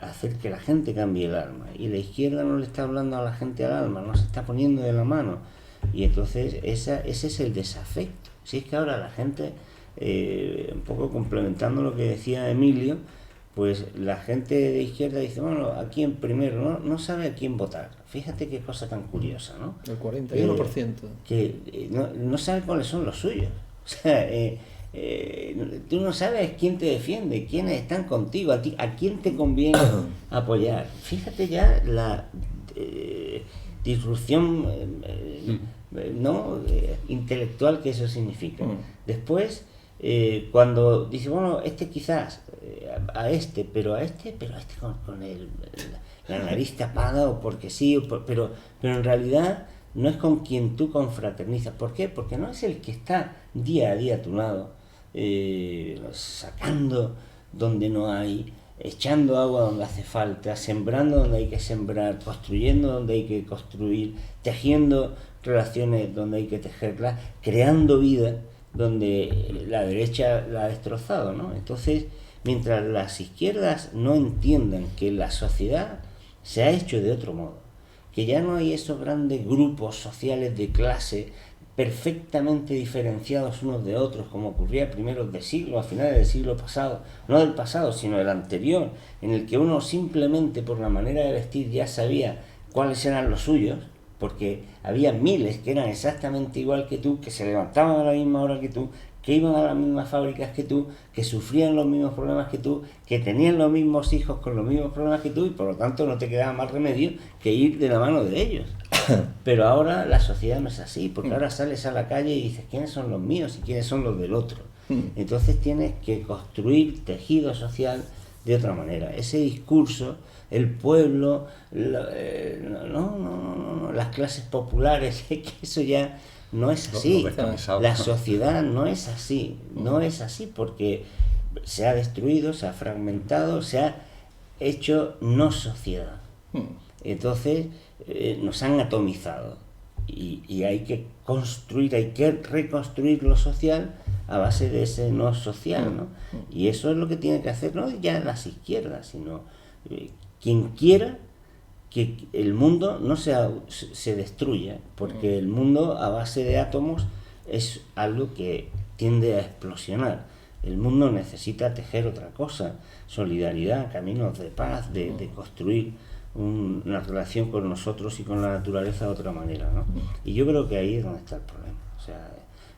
hacer que la gente cambie el alma. Y la izquierda no le está hablando a la gente al alma, no se está poniendo de la mano. Y entonces ese es el desafecto. Si es que ahora la gente, un poco complementando lo que decía Emilio, pues la gente de izquierda dice, bueno, ¿a quién primero? No sabe a quién votar. Fíjate qué cosa tan curiosa, ¿no? El 41%. No sabe cuáles son los suyos. O sea, tú no sabes quién te defiende, quiénes están contigo, a quién te conviene apoyar. Fíjate ya la disrupción intelectual que eso significa. Después, cuando dice, bueno, quizás a este con la nariz tapada o porque sí, pero en realidad no es con quien tú confraternizas. ¿Por qué? Porque no es el que está día a día a tu lado, sacando donde no hay, echando agua donde hace falta, sembrando donde hay que sembrar, construyendo donde hay que construir, tejiendo relaciones donde hay que tejerlas, creando vida donde la derecha la ha destrozado, ¿no? Entonces, mientras las izquierdas no entiendan que la sociedad se ha hecho de otro modo, que ya no hay esos grandes grupos sociales de clase perfectamente diferenciados unos de otros, como ocurría a primeros de siglo, a finales del siglo pasado, no del pasado, sino del anterior, en el que uno simplemente por la manera de vestir ya sabía cuáles eran los suyos, porque había miles que eran exactamente igual que tú, que se levantaban a la misma hora que tú, que iban a las mismas fábricas que tú, que sufrían los mismos problemas que tú, que tenían los mismos hijos con los mismos problemas que tú, y por lo tanto no te quedaba más remedio que ir de la mano de ellos. Pero ahora la sociedad no es así, porque ahora sales a la calle y dices, ¿quiénes son los míos y quiénes son los del otro? Entonces tienes que construir tejido social de otra manera. Ese discurso, el pueblo, las clases populares, que eso ya no es así. La sociedad no es así, porque se ha destruido, se ha fragmentado, se ha hecho no sociedad. Entonces nos han atomizado y hay que construir, hay que reconstruir lo social a base de ese no social, ¿no? Y eso es lo que tiene que hacer, no ya las izquierdas, sino quien quiera que el mundo no se destruya, porque el mundo a base de átomos es algo que tiende a explosionar. El mundo necesita tejer otra cosa, solidaridad, caminos de paz, de construir una relación con nosotros y con la naturaleza de otra manera, ¿no? Y yo creo que ahí es donde está el problema. O sea,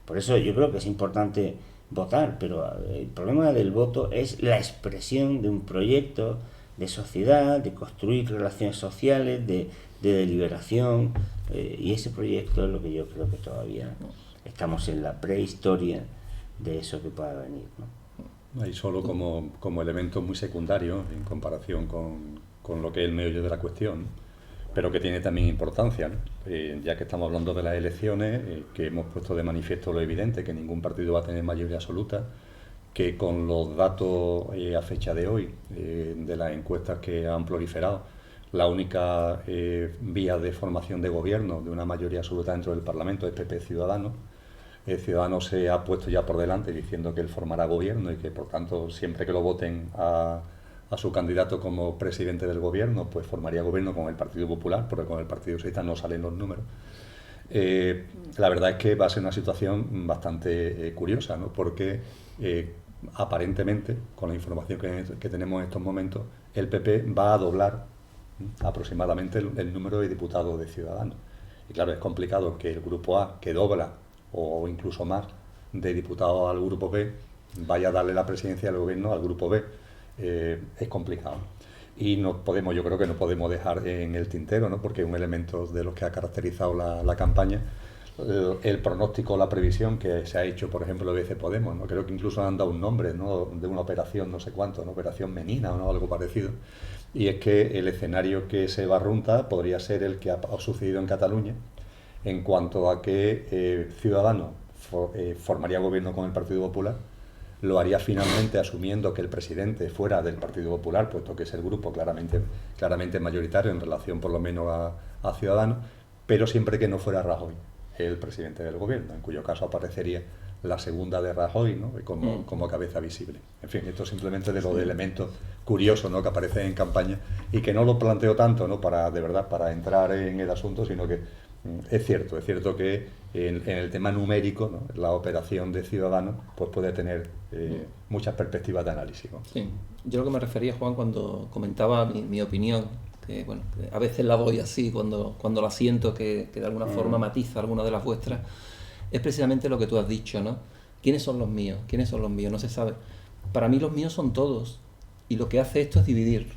por eso yo creo que es importante votar, pero el problema del voto es la expresión de un proyecto de sociedad, de construir relaciones sociales, de deliberación, y ese proyecto es lo que yo creo que todavía estamos en la prehistoria de eso que pueda venir, ¿no? Ahí solo como elemento muy secundario en comparación con lo que es el meollo de la cuestión, pero que tiene también importancia, ¿no? Ya que estamos hablando de las elecciones, que hemos puesto de manifiesto lo evidente, que ningún partido va a tener mayoría absoluta, que con los datos a fecha de hoy, de las encuestas que han proliferado, la única vía de formación de gobierno de una mayoría absoluta dentro del Parlamento es PP Ciudadanos. Ciudadanos se ha puesto ya por delante diciendo que él formará gobierno y que por tanto siempre que lo voten a su candidato como presidente del gobierno, pues formaría gobierno con el Partido Popular, porque con el Partido Socialista no salen los números. La verdad es que va a ser una situación bastante curiosa, ¿no? Porque aparentemente, con la información que tenemos en estos momentos, el PP va a doblar aproximadamente el número de diputados de Ciudadanos. Y claro, es complicado que el Grupo A, que dobla o incluso más de diputados al Grupo B, vaya a darle la presidencia del gobierno al Grupo B. Es complicado. Y yo creo que no podemos dejar en el tintero, ¿no? Porque es un elemento de los que ha caracterizado la campaña, el pronóstico, la previsión que se ha hecho, por ejemplo, de BC Podemos, ¿no? Creo que incluso han dado un nombre, ¿no? De una operación, no sé cuánto, una operación Menina o algo parecido. Y es que el escenario que se barrunta podría ser el que ha sucedido en Cataluña, en cuanto a que Ciudadanos formaría gobierno con el Partido Popular, lo haría finalmente asumiendo que el presidente fuera del Partido Popular, puesto que es el grupo claramente mayoritario en relación por lo menos a Ciudadanos, pero siempre que no fuera Rajoy el presidente del gobierno, en cuyo caso aparecería la segunda de Rajoy, ¿no? como cabeza visible. En fin, esto simplemente de los elementos curiosos, ¿no? Que aparecen en campaña y que no lo planteo tanto, ¿no? para entrar en el asunto, sino que es cierto que en el tema numérico, ¿no? La operación de Ciudadanos pues puede tener muchas perspectivas de análisis, ¿no? Sí, yo lo que me refería, Juan, cuando comentaba mi opinión, que bueno, a veces la doy así cuando la siento que de alguna forma matiza alguna de las vuestras, es precisamente lo que tú has dicho, ¿no? ¿Quiénes son los míos? ¿Quiénes son los míos? No se sabe. Para mí los míos son todos, y lo que hace esto es dividir.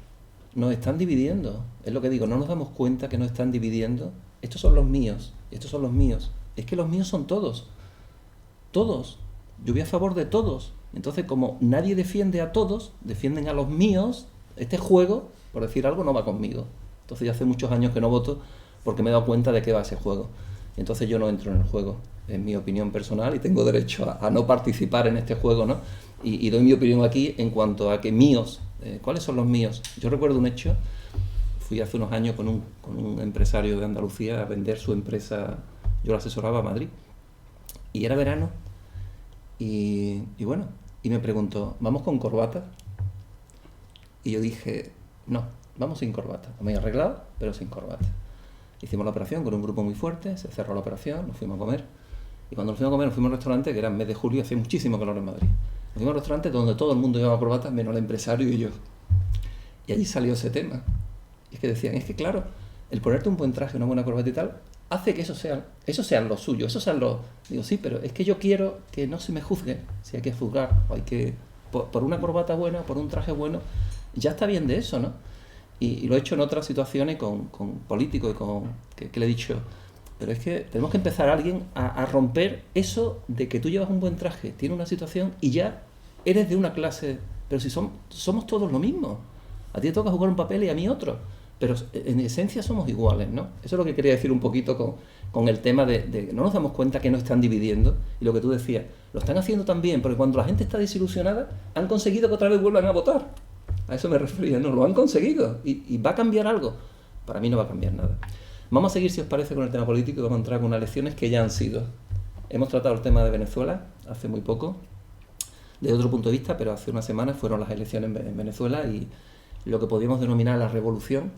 Nos están dividiendo, es lo que digo, no nos damos cuenta que nos están dividiendo. Estos son los míos, estos son los míos. Es que los míos son todos. Todos. Yo voy a favor de todos. Entonces, como nadie defiende a todos, defienden a los míos, este juego, por decir algo, no va conmigo. Entonces ya hace muchos años que no voto porque me he dado cuenta de qué va ese juego. Entonces yo no entro en el juego. Es mi opinión personal y tengo derecho a no participar en este juego, ¿no? Y doy mi opinión aquí en cuanto a que míos, ¿cuáles son los míos? Yo recuerdo un hecho. Fui hace unos años con un empresario de Andalucía a vender su empresa, yo lo asesoraba a Madrid, y era verano, y bueno, y me preguntó, ¿vamos con corbata? Y yo dije, no, vamos sin corbata, me he arreglado, pero sin corbata. Hicimos la operación con un grupo muy fuerte, se cerró la operación, nos fuimos a comer, y cuando nos fuimos a comer, nos fuimos a un restaurante que era en mes de julio, hacía muchísimo calor en Madrid. Nos fuimos a un restaurante donde todo el mundo llevaba corbata, menos el empresario y yo. Y allí salió ese tema. Y es que decían, es que claro, el ponerte un buen traje, una buena corbata y tal, hace que eso sean lo suyo, eso sean los... Digo, sí, pero es que yo quiero que no se me juzgue, si hay que juzgar, o hay que... Por una corbata buena, por un traje bueno, ya está bien de eso, ¿no? Y lo he hecho en otras situaciones con políticos y con... que le he dicho, pero es que tenemos que empezar a alguien a romper eso de que tú llevas un buen traje, tienes una situación y ya eres de una clase... Pero si somos todos lo mismo. A ti te toca jugar un papel y a mí otro. Pero en esencia somos iguales, ¿no? Eso es lo que quería decir un poquito con el tema de no nos damos cuenta que nos están dividiendo. Y lo que tú decías, lo están haciendo también, porque cuando la gente está desilusionada, han conseguido que otra vez vuelvan a votar. A eso me refería, ¿no? Lo han conseguido. ¿Y va a cambiar algo? Para mí no va a cambiar nada. Vamos a seguir, si os parece, con el tema político y vamos a entrar con unas elecciones que ya han sido. Hemos tratado el tema de Venezuela hace muy poco, desde otro punto de vista, pero hace unas semanas fueron las elecciones en Venezuela y lo que podríamos denominar la revolución,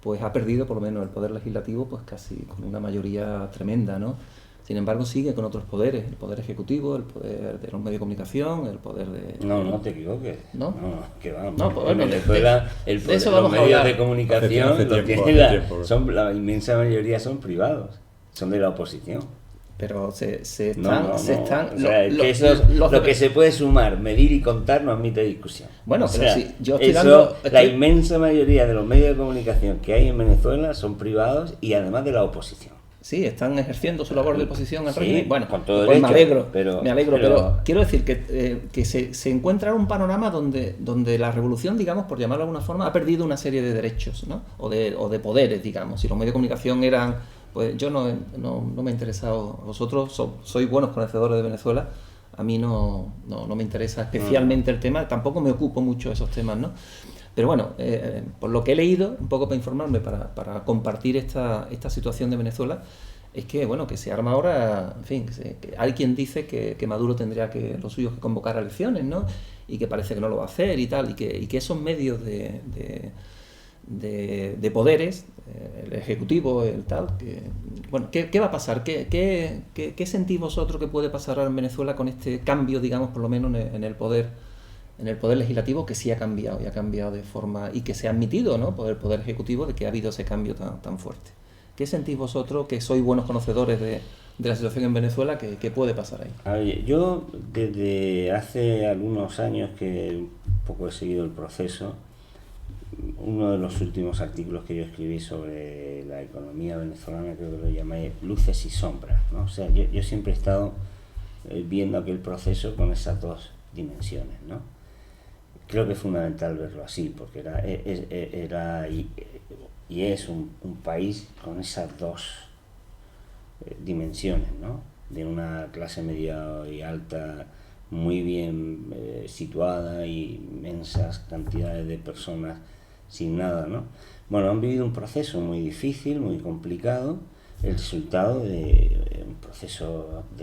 pues ha perdido por lo menos el poder legislativo, pues casi con una mayoría tremenda, ¿no? Sin embargo, sigue con otros poderes, el poder ejecutivo, el poder de los medios de comunicación, el poder de... No te equivoques. ¿No? Que vamos. No, pues en bueno, Venezuela los medios de comunicación la inmensa mayoría son privados, son de la oposición. Pero se están... Lo que se puede sumar, medir y contar no admite discusión. Bueno, pero si yo estoy la inmensa mayoría de los medios de comunicación que hay en Venezuela son privados y además de la oposición. Sí, están ejerciendo su labor de oposición al régimen. Bueno, con todo pues derecho, me alegro, pero quiero decir que se encuentra un panorama donde la revolución, digamos, por llamarlo de alguna forma, ha perdido una serie de derechos, ¿no? O de poderes, digamos. Si los medios de comunicación eran... Pues yo no me he interesado. Vosotros sois buenos conocedores de Venezuela. A mí no me interesa especialmente el tema. Tampoco me ocupo mucho de esos temas, ¿no? Pero bueno, por lo que he leído, un poco para informarme, para compartir esta situación de Venezuela, es que bueno, que se arma ahora, en fin, que hay quien dice que Maduro tendría los suyos que convocar a elecciones, ¿no? Y que parece que no lo va a hacer y tal, y que esos medios de poderes, el ejecutivo, el tal, bueno, ¿qué va a pasar? ¿Qué sentís vosotros que puede pasar ahora en Venezuela con este cambio, digamos, por lo menos en el poder legislativo, que sí ha cambiado, y ha cambiado de forma, y que se ha admitido, ¿no?, por el poder ejecutivo, de que ha habido ese cambio tan fuerte? ¿Qué sentís vosotros, que sois buenos conocedores de la situación en Venezuela, que puede pasar ahí? A ver, yo desde hace algunos años que un poco he seguido el proceso. Uno de los últimos artículos que yo escribí sobre la economía venezolana, creo que lo llamé Luces y Sombras, ¿no? O sea, yo siempre he estado viendo aquel proceso con esas dos dimensiones, ¿no? Creo que es fundamental verlo así, porque era y es un país con esas dos dimensiones, ¿no? De una clase media y alta muy bien situada y inmensas cantidades de personas sin nada, ¿no? Bueno, han vivido un proceso muy difícil, muy complicado, el resultado de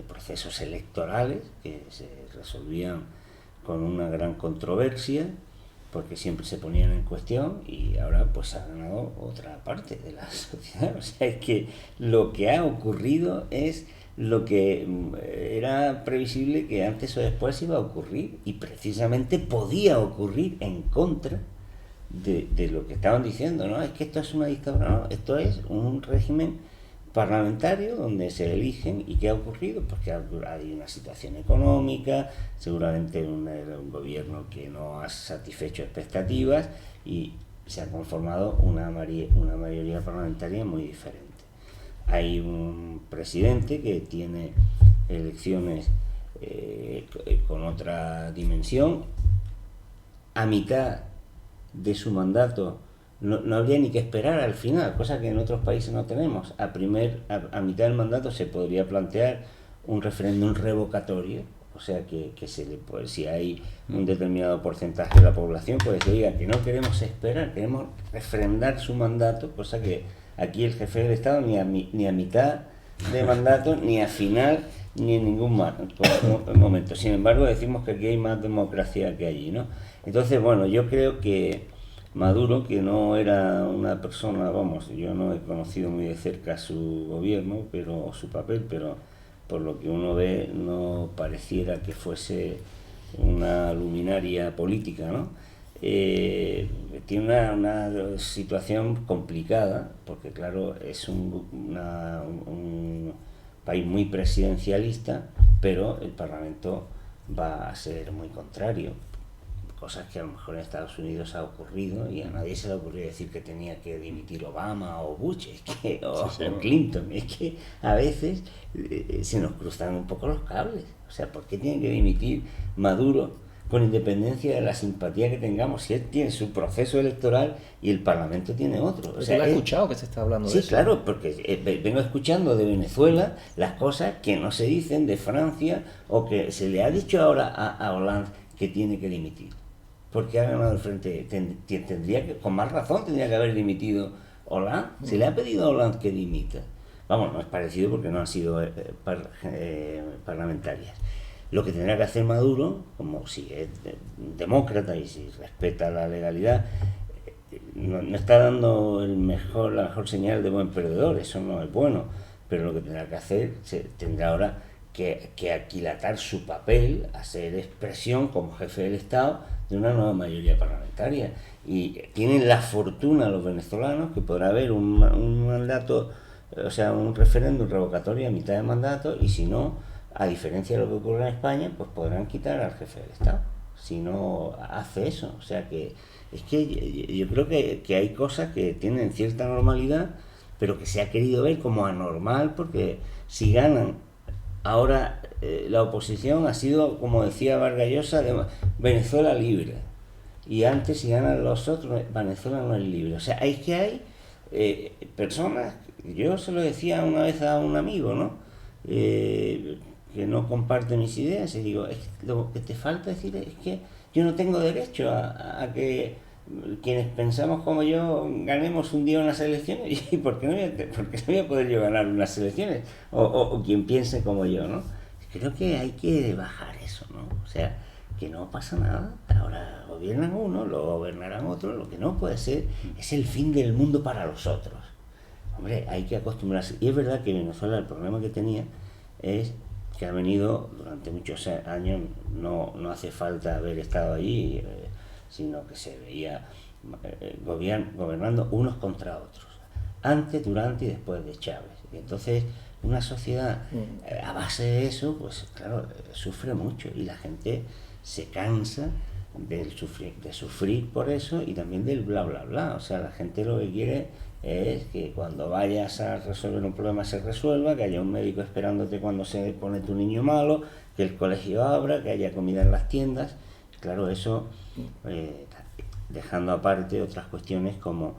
procesos electorales que se resolvían con una gran controversia, porque siempre se ponían en cuestión, y ahora pues ha ganado otra parte de la sociedad. O sea, es que lo que ha ocurrido es lo que era previsible que antes o después iba a ocurrir, y precisamente podía ocurrir en contra de lo que estaban diciendo, ¿no? Es que esto es una dictadura, no, esto es un régimen parlamentario donde se eligen. ¿Y qué ha ocurrido? Pues que hay una situación económica, seguramente un gobierno que no ha satisfecho expectativas, y se ha conformado una mayoría parlamentaria muy diferente. Hay un presidente que tiene elecciones con otra dimensión. A mitad de su mandato no habría ni que esperar al final, cosa que en otros países no tenemos. A mitad del mandato se podría plantear un referéndum revocatorio, o sea que si hay un determinado porcentaje de la población, pues que diga que no queremos esperar, queremos refrendar su mandato, cosa que aquí el jefe del Estado ni a mitad de mandato, ni a final, ni en ningún momento. Sin embargo, decimos que aquí hay más democracia que allí, ¿no? Entonces, bueno, yo creo que Maduro, que no era una persona, yo no he conocido muy de cerca su gobierno, su papel, pero por lo que uno ve no pareciera que fuese una luminaria política, ¿no? Tiene una situación complicada, porque claro, es un país muy presidencialista, pero el Parlamento va a ser muy contrario, cosas que a lo mejor en Estados Unidos ha ocurrido, y a nadie se le ocurrió decir que tenía que dimitir Obama o Bush, o Clinton. Es que a veces se nos cruzan un poco los cables. O sea, ¿por qué tiene que dimitir Maduro, con independencia de la simpatía que tengamos, si él tiene su proceso electoral y el Parlamento tiene otro? O sea, ¿lo has escuchado que se está hablando de eso? Sí, claro, porque vengo escuchando de Venezuela las cosas que no se dicen de Francia, o que se le ha dicho ahora a Hollande que tiene que dimitir, porque ha ganado el frente. Tendría que, con más razón, tendría que haber dimitido Hollande. Se le ha pedido a Hollande que dimita. Vamos, no es parecido porque no han sido parlamentarias. Lo que tendrá que hacer Maduro, como si es demócrata y si respeta la legalidad, no está dando la mejor señal de buen perdedor, eso no es bueno, pero lo que tendrá que hacer, tendrá ahora que aquilatar su papel, hacer expresión como jefe del Estado de una nueva mayoría parlamentaria. Y tienen la fortuna los venezolanos que podrá haber un mandato, o sea, un referéndum revocatorio a mitad de mandato, y si no, a diferencia de lo que ocurre en España, pues podrán quitar al jefe del Estado si no hace eso. O sea que es que yo creo que hay cosas que tienen cierta normalidad, pero que se ha querido ver como anormal, porque si ganan ahora, la oposición ha sido, como decía Vargas Llosa, de Venezuela libre, y antes si ganan los otros, Venezuela no es libre. O sea, es que hay personas, yo se lo decía una vez a un amigo, ¿no? Que no comparte mis ideas, y digo, lo que te falta decir es que yo no tengo derecho a que quienes pensamos como yo ganemos un día unas elecciones. ¿Y por qué no voy a poder yo ganar unas elecciones? O quien piense como yo, ¿no? Creo que hay que bajar eso, ¿no? O sea, que no pasa nada, ahora gobiernan uno, luego gobernarán otro, lo que no puede ser es el fin del mundo para los otros. Hombre, hay que acostumbrarse. Y es verdad que Venezuela, el problema que tenía es que ha venido durante muchos años, no hace falta haber estado allí, sino que se veía gobernando unos contra otros, antes, durante y después de Chávez. Y entonces una sociedad a base de eso, pues claro, sufre mucho, y la gente se cansa de sufrir por eso, y también del bla bla bla. O sea, la gente lo que quiere es que cuando vayas a resolver un problema se resuelva, que haya un médico esperándote cuando se pone tu niño malo, que el colegio abra, que haya comida en las tiendas. Claro, eso, dejando aparte otras cuestiones como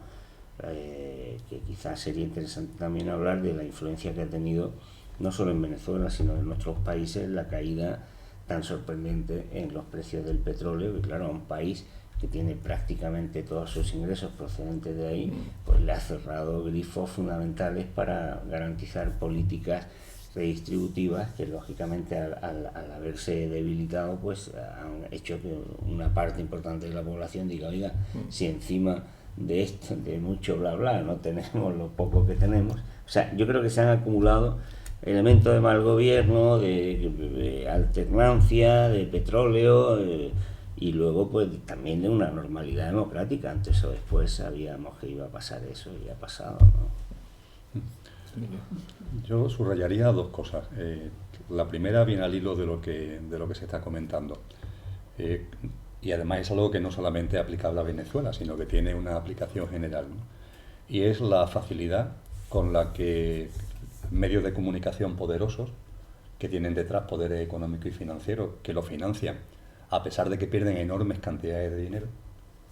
que quizás sería interesante también hablar de la influencia que ha tenido no solo en Venezuela sino en nuestros países la caída tan sorprendente en los precios del petróleo, que claro, a un país que tiene prácticamente todos sus ingresos procedentes de ahí, pues le ha cerrado grifos fundamentales para garantizar políticas redistributivas que lógicamente al haberse debilitado pues han hecho que una parte importante de la población diga, oiga, si encima de esto, de mucho bla bla, no tenemos lo poco que tenemos. O sea, yo creo que se han acumulado elementos de mal gobierno, de alternancia, de petróleo, y luego pues también de una normalidad democrática. Antes o después sabíamos que iba a pasar eso, y ha pasado, ¿no? Yo subrayaría dos cosas. La primera viene al hilo de lo que se está comentando. Y además es algo que no solamente es aplicable a Venezuela, sino que tiene una aplicación general, ¿no? Y es la facilidad con la que medios de comunicación poderosos, que tienen detrás poderes económicos y financieros, que lo financian, a pesar de que pierden enormes cantidades de dinero.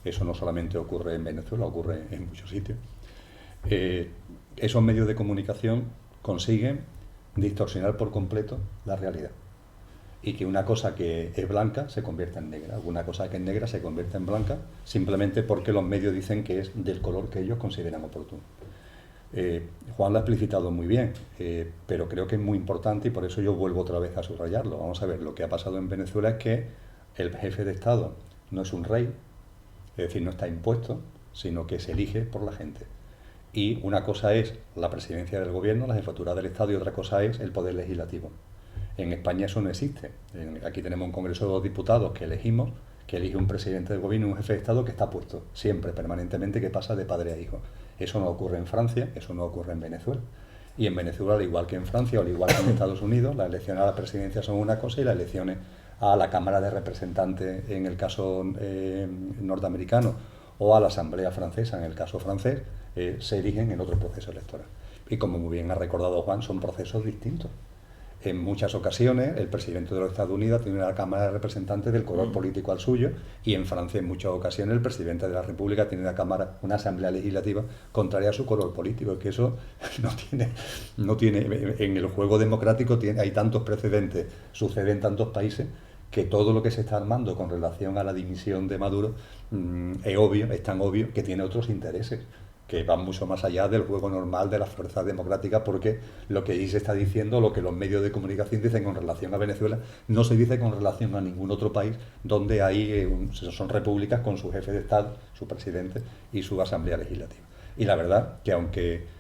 Eso no solamente ocurre en Venezuela, ocurre en muchos sitios. Esos medios de comunicación consiguen distorsionar por completo la realidad, y que una cosa que es blanca se convierta en negra, una cosa que es negra se convierta en blanca, simplemente porque los medios dicen que es del color que ellos consideran oportuno. Juan lo ha explicitado muy bien, pero creo que es muy importante, y por eso yo vuelvo otra vez a subrayarlo. Vamos a ver, lo que ha pasado en Venezuela es que el jefe de Estado no es un rey, es decir, no está impuesto, sino que se elige por la gente. Y una cosa es la presidencia del gobierno, la jefatura del Estado, y otra cosa es el poder legislativo. En España eso no existe. Aquí tenemos un Congreso de los Diputados que elegimos, que elige un presidente del gobierno y un jefe de Estado que está puesto siempre, permanentemente, que pasa de padre a hijo. Eso no ocurre en Francia, eso no ocurre en Venezuela. Y en Venezuela, al igual que en Francia o al igual que en Estados Unidos, las elecciones a la presidencia son una cosa y las elecciones a la Cámara de Representantes en el caso norteamericano o a la Asamblea Francesa en el caso francés se eligen en otro proceso electoral. Y como muy bien ha recordado Juan, son procesos distintos. En muchas ocasiones el presidente de los Estados Unidos tiene una Cámara de Representantes del color político al suyo, y en Francia en muchas ocasiones el presidente de la República tiene una asamblea legislativa contraria a su color político. Es que eso no tiene en el juego democrático hay tantos precedentes, sucede en tantos países, que todo lo que se está armando con relación a la dimisión de Maduro es tan obvio que tiene otros intereses. que van mucho más allá del juego normal de las fuerzas democráticas, porque lo que ahí se está diciendo, lo que los medios de comunicación dicen con relación a Venezuela, no se dice con relación a ningún otro país donde son repúblicas con su jefe de Estado, su presidente y su asamblea legislativa. Y la verdad que aunque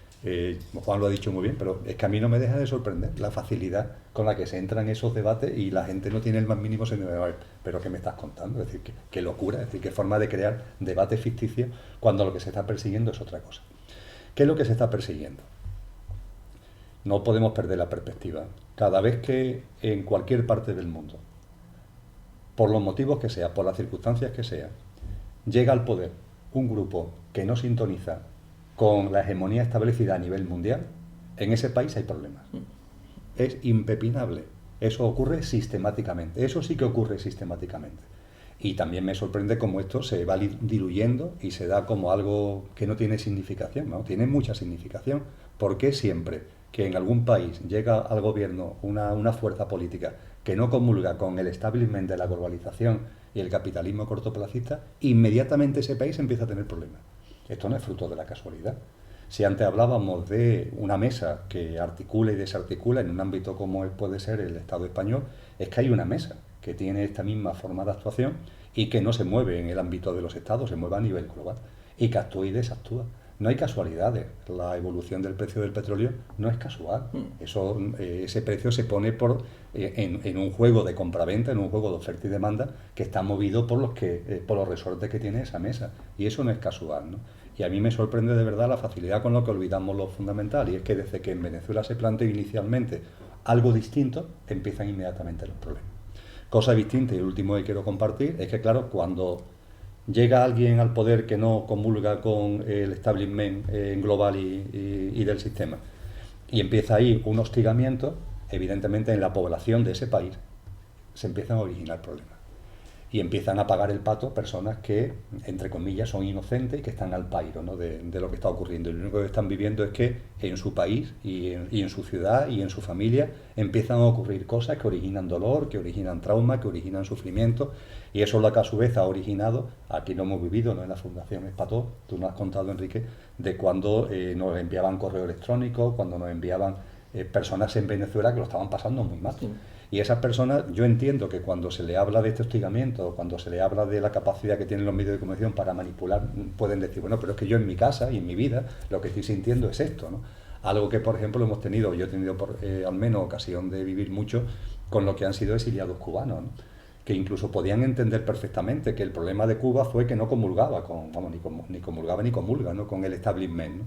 Juan lo ha dicho muy bien, pero es que a mí no me deja de sorprender la facilidad con la que se entran esos debates y la gente no tiene el más mínimo sentido de, pero ¿qué me estás contando? Es decir, qué locura, es decir, qué forma de crear debates ficticios cuando lo que se está persiguiendo es otra cosa. ¿Qué es lo que se está persiguiendo? No podemos perder la perspectiva. Cada vez que en cualquier parte del mundo, por los motivos que sea, por las circunstancias que sea, llega al poder un grupo que no sintoniza con la hegemonía establecida a nivel mundial, en ese país hay problemas. Es impepinable. Eso ocurre sistemáticamente. Eso sí que ocurre sistemáticamente. Y también me sorprende cómo esto se va diluyendo y se da como algo que no tiene significación, ¿no? Tiene mucha significación. ¿Por qué siempre que en algún país llega al gobierno una fuerza política que no comulga con el establishment de la globalización y el capitalismo cortoplacista, inmediatamente ese país empieza a tener problemas? Esto no es fruto de la casualidad. Si antes hablábamos de una mesa que articula y desarticula en un ámbito como puede ser el Estado español, es que hay una mesa que tiene esta misma forma de actuación y que no se mueve en el ámbito de los Estados, se mueve a nivel global y que actúa y desactúa. No hay casualidades. La evolución del precio del petróleo no es casual. Ese precio se pone en un juego de compraventa, en un juego de oferta y demanda que está movido por los resortes que tiene esa mesa. Y eso no es casual, ¿no? Y a mí me sorprende de verdad la facilidad con la que olvidamos lo fundamental, y es que desde que en Venezuela se planteó inicialmente algo distinto, empiezan inmediatamente los problemas. Cosa distinta, y el último que quiero compartir, es que claro, cuando llega alguien al poder que no comulga con el establishment global y del sistema, y empieza ahí un hostigamiento, evidentemente en la población de ese país se empiezan a originar problemas. Y empiezan a pagar el pato personas que, entre comillas, son inocentes y que están al pairo, ¿no?, de lo que está ocurriendo. Y lo único que están viviendo es que en su país y en su ciudad y en su familia empiezan a ocurrir cosas que originan dolor, que originan trauma, que originan sufrimiento. Y eso es lo que a su vez ha originado, aquí lo hemos vivido, ¿no?, en la Fundación Espató, tú nos has contado, Enrique, de cuando nos enviaban correo electrónico, cuando nos enviaban personas en Venezuela que lo estaban pasando muy mal. Sí. Y esas personas, yo entiendo que cuando se le habla de este hostigamiento, cuando se le habla de la capacidad que tienen los medios de comunicación para manipular, pueden decir, bueno, pero es que yo en mi casa y en mi vida lo que estoy sintiendo es esto, ¿no? Algo que, por ejemplo, yo he tenido al menos ocasión de vivir mucho con lo que han sido exiliados cubanos, ¿no?, que incluso podían entender perfectamente que el problema de Cuba fue que no comulgaba ni comulga, ¿no?, con el establishment, ¿no?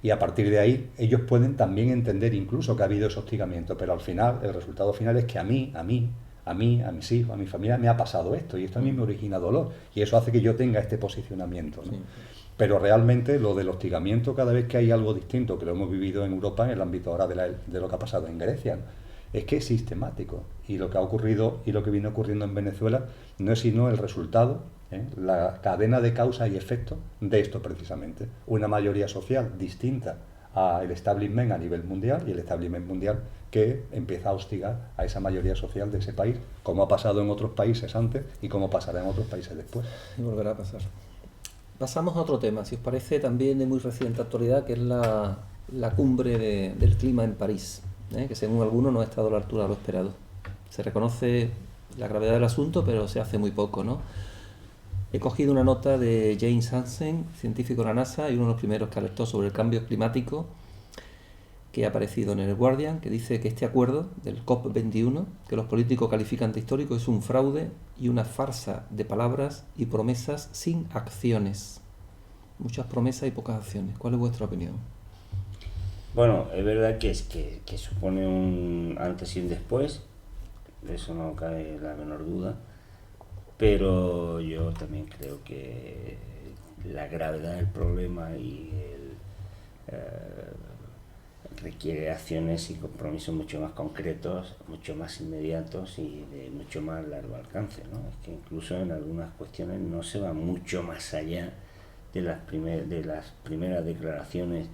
Y a partir de ahí ellos pueden también entender incluso que ha habido ese hostigamiento, pero al final, el resultado final es que a mí, a mis hijos, a mi familia me ha pasado esto, y esto a mí me origina dolor, y eso hace que yo tenga este posicionamiento, ¿no? Sí. Pero realmente lo del hostigamiento, cada vez que hay algo distinto, que lo hemos vivido en Europa en el ámbito ahora de lo que ha pasado en Grecia, ¿no?, es que es sistemático, y lo que ha ocurrido y lo que viene ocurriendo en Venezuela no es sino el resultado, la cadena de causa y efecto de esto precisamente. Una mayoría social distinta al establishment a nivel mundial, y el establishment mundial que empieza a hostigar a esa mayoría social de ese país, como ha pasado en otros países antes y como pasará en otros países después. Y volverá a pasar. Pasamos a otro tema, si os parece, también de muy reciente actualidad, que es la cumbre del clima en París, que según algunos no ha estado a la altura de lo esperado. Se reconoce la gravedad del asunto, pero se hace muy poco, ¿no? He cogido una nota de James Hansen, científico de la NASA y uno de los primeros que alertó sobre el cambio climático, que ha aparecido en el Guardian, que dice que este acuerdo del COP21, que los políticos califican de histórico, es un fraude y una farsa de palabras y promesas sin acciones. Muchas promesas y pocas acciones. ¿Cuál es vuestra opinión? Bueno, es verdad que supone un antes y un después, de eso no cabe la menor duda, pero yo también creo que la gravedad del problema y requiere acciones y compromisos mucho más concretos, mucho más inmediatos y de mucho más largo alcance, ¿no? Es que incluso en algunas cuestiones no se va mucho más allá de las primeras declaraciones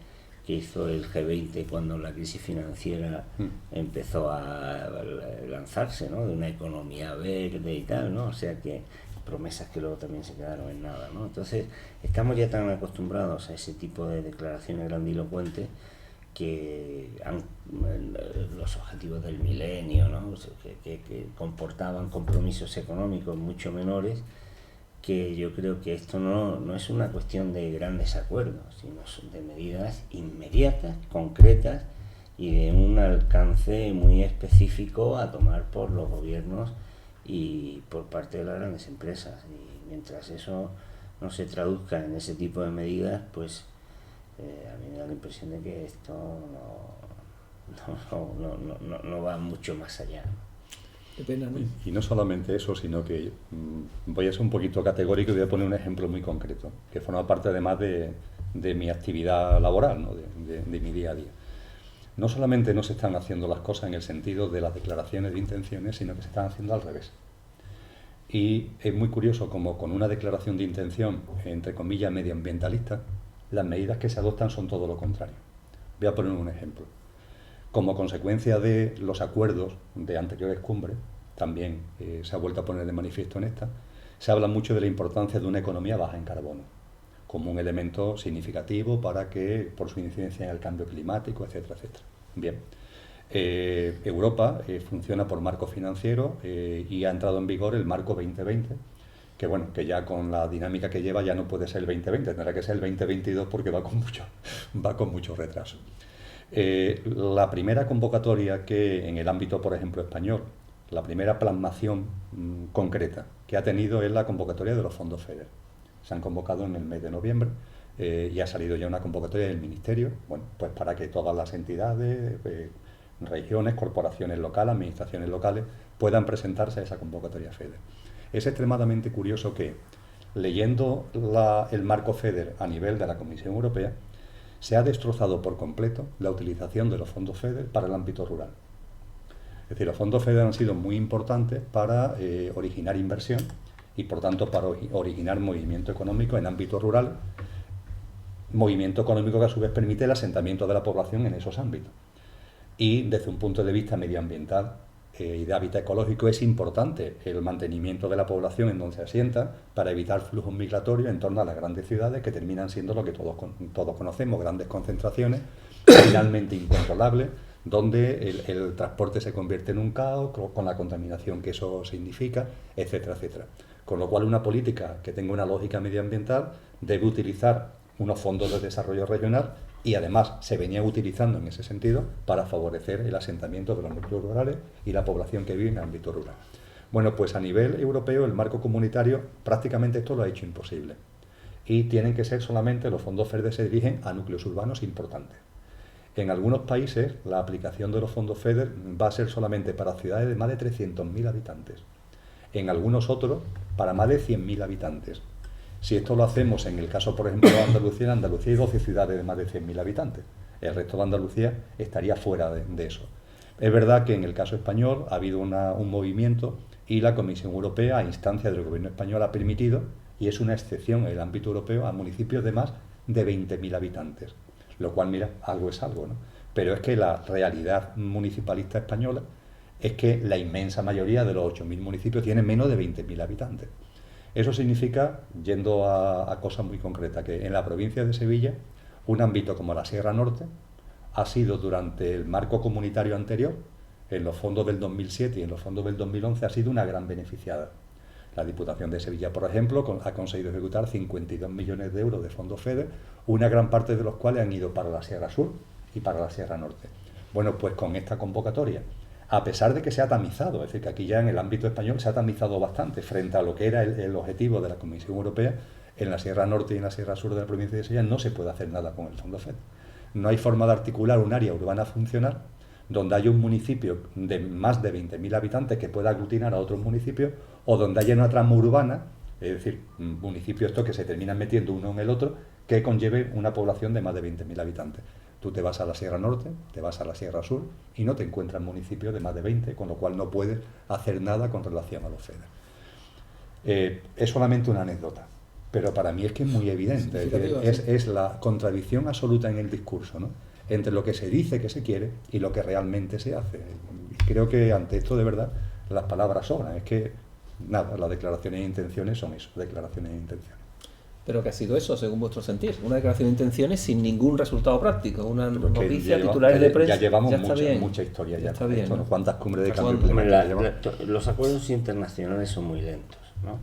que hizo el G20 cuando la crisis financiera empezó a lanzarse, ¿no?, de una economía verde y tal, ¿no? O sea que promesas que luego también se quedaron en nada, ¿no? Entonces, estamos ya tan acostumbrados a ese tipo de declaraciones grandilocuentes que los objetivos del milenio, ¿no? que comportaban compromisos económicos mucho menores, que yo creo que esto no es una cuestión de grandes acuerdos, sino de medidas inmediatas, concretas y de un alcance muy específico a tomar por los gobiernos y por parte de las grandes empresas. Y mientras eso no se traduzca en ese tipo de medidas, pues a mí me da la impresión de que esto no va mucho más allá. Qué pena, ¿no? Y no solamente eso, sino que voy a ser un poquito categórico y voy a poner un ejemplo muy concreto, que forma parte además de mi actividad laboral, ¿no? de mi día a día. No solamente no se están haciendo las cosas en el sentido de las declaraciones de intenciones, sino que se están haciendo al revés. Y es muy curioso como con una declaración de intención, entre comillas, medioambientalista, las medidas que se adoptan son todo lo contrario. Voy a poner un ejemplo. Como consecuencia de los acuerdos de anteriores cumbres, también se ha vuelto a poner de manifiesto en esta, se habla mucho de la importancia de una economía baja en carbono, como un elemento significativo para que, por su incidencia en el cambio climático, etcétera, etcétera. Bien. Europa funciona por marco financiero y ha entrado en vigor el marco 2020, que bueno, que ya con la dinámica que lleva ya no puede ser el 2020, tendrá que ser el 2022 porque va con mucho retraso. La primera convocatoria que en el ámbito, por ejemplo, español, la primera plasmación concreta que ha tenido es la convocatoria de los fondos FEDER. Se han convocado en el mes de noviembre y ha salido ya una convocatoria del Ministerio, bueno, pues para que todas las entidades, regiones, corporaciones locales, administraciones locales, puedan presentarse a esa convocatoria FEDER. Es extremadamente curioso que, leyendo el marco FEDER a nivel de la Comisión Europea, se ha destrozado por completo la utilización de los fondos FEDER para el ámbito rural. Es decir, los fondos FEDER han sido muy importantes para originar inversión y, por tanto, para originar movimiento económico en ámbito rural, movimiento económico que a su vez permite el asentamiento de la población en esos ámbitos. Y desde un punto de vista medioambiental y de hábitat ecológico es importante el mantenimiento de la población en donde se asienta para evitar flujos migratorios en torno a las grandes ciudades que terminan siendo lo que todos conocemos, grandes concentraciones finalmente incontrolables, donde el transporte se convierte en un caos con la contaminación que eso significa, etcétera, etcétera. Con lo cual una política que tenga una lógica medioambiental debe utilizar unos fondos de desarrollo regional y además se venía utilizando en ese sentido para favorecer el asentamiento de los núcleos rurales y la población que vive en el ámbito rural. Bueno, pues a nivel europeo el marco comunitario prácticamente esto lo ha hecho imposible y tienen que ser solamente, los fondos FEDER se dirigen a núcleos urbanos importantes. En algunos países la aplicación de los fondos FEDER va a ser solamente para ciudades de más de 300.000 habitantes, en algunos otros para más de 100.000 habitantes. Si esto lo hacemos en el caso, por ejemplo, de Andalucía, en Andalucía hay 12 ciudades de más de 100.000 habitantes. El resto de Andalucía estaría fuera de eso. Es verdad que en el caso español ha habido un movimiento y la Comisión Europea, a instancia del gobierno español, ha permitido, y es una excepción en el ámbito europeo, a municipios de más de 20.000 habitantes. Lo cual, mira, algo es algo, ¿no? Pero es que la realidad municipalista española es que la inmensa mayoría de los 8.000 municipios tienen menos de 20.000 habitantes. Eso significa, yendo a cosas muy concretas, que en la provincia de Sevilla, un ámbito como la Sierra Norte ha sido durante el marco comunitario anterior, en los fondos del 2007 y en los fondos del 2011, ha sido una gran beneficiada. La Diputación de Sevilla, por ejemplo, ha conseguido ejecutar 52 millones de euros de fondos FEDER, una gran parte de los cuales han ido para la Sierra Sur y para la Sierra Norte. Bueno, pues con esta convocatoria, a pesar de que se ha tamizado, es decir, que aquí ya en el ámbito español se ha tamizado bastante frente a lo que era el objetivo de la Comisión Europea, en la Sierra Norte y en la Sierra Sur de la provincia de Sevilla no se puede hacer nada con el fondo FEDER. No hay forma de articular un área urbana funcional donde haya un municipio de más de 20.000 habitantes que pueda aglutinar a otros municipios, o donde haya una trama urbana, es decir, municipios estos que se terminan metiendo uno en el otro, que conlleve una población de más de 20.000 habitantes. Tú te vas a la Sierra Norte, te vas a la Sierra Sur y no te encuentras municipios de más de 20, con lo cual no puedes hacer nada con relación a los FEDER. Es solamente una anécdota, pero para mí es que es muy evidente. Es la contradicción absoluta en el discurso, ¿no?, entre lo que se dice que se quiere y lo que realmente se hace. Y creo que ante esto, de verdad, las palabras sobran. Es que nada, las declaraciones de intenciones son eso, declaraciones de intenciones. Pero que ha sido eso, según vuestro sentir, una declaración de intenciones sin ningún resultado práctico, una noticia, titulares de prensa. Ya llevamos está bien. mucha historia ya. Está bien, ¿no? ¿Cuántas cumbres de cambio Hombre, climático los acuerdos internacionales son muy lentos, ¿no?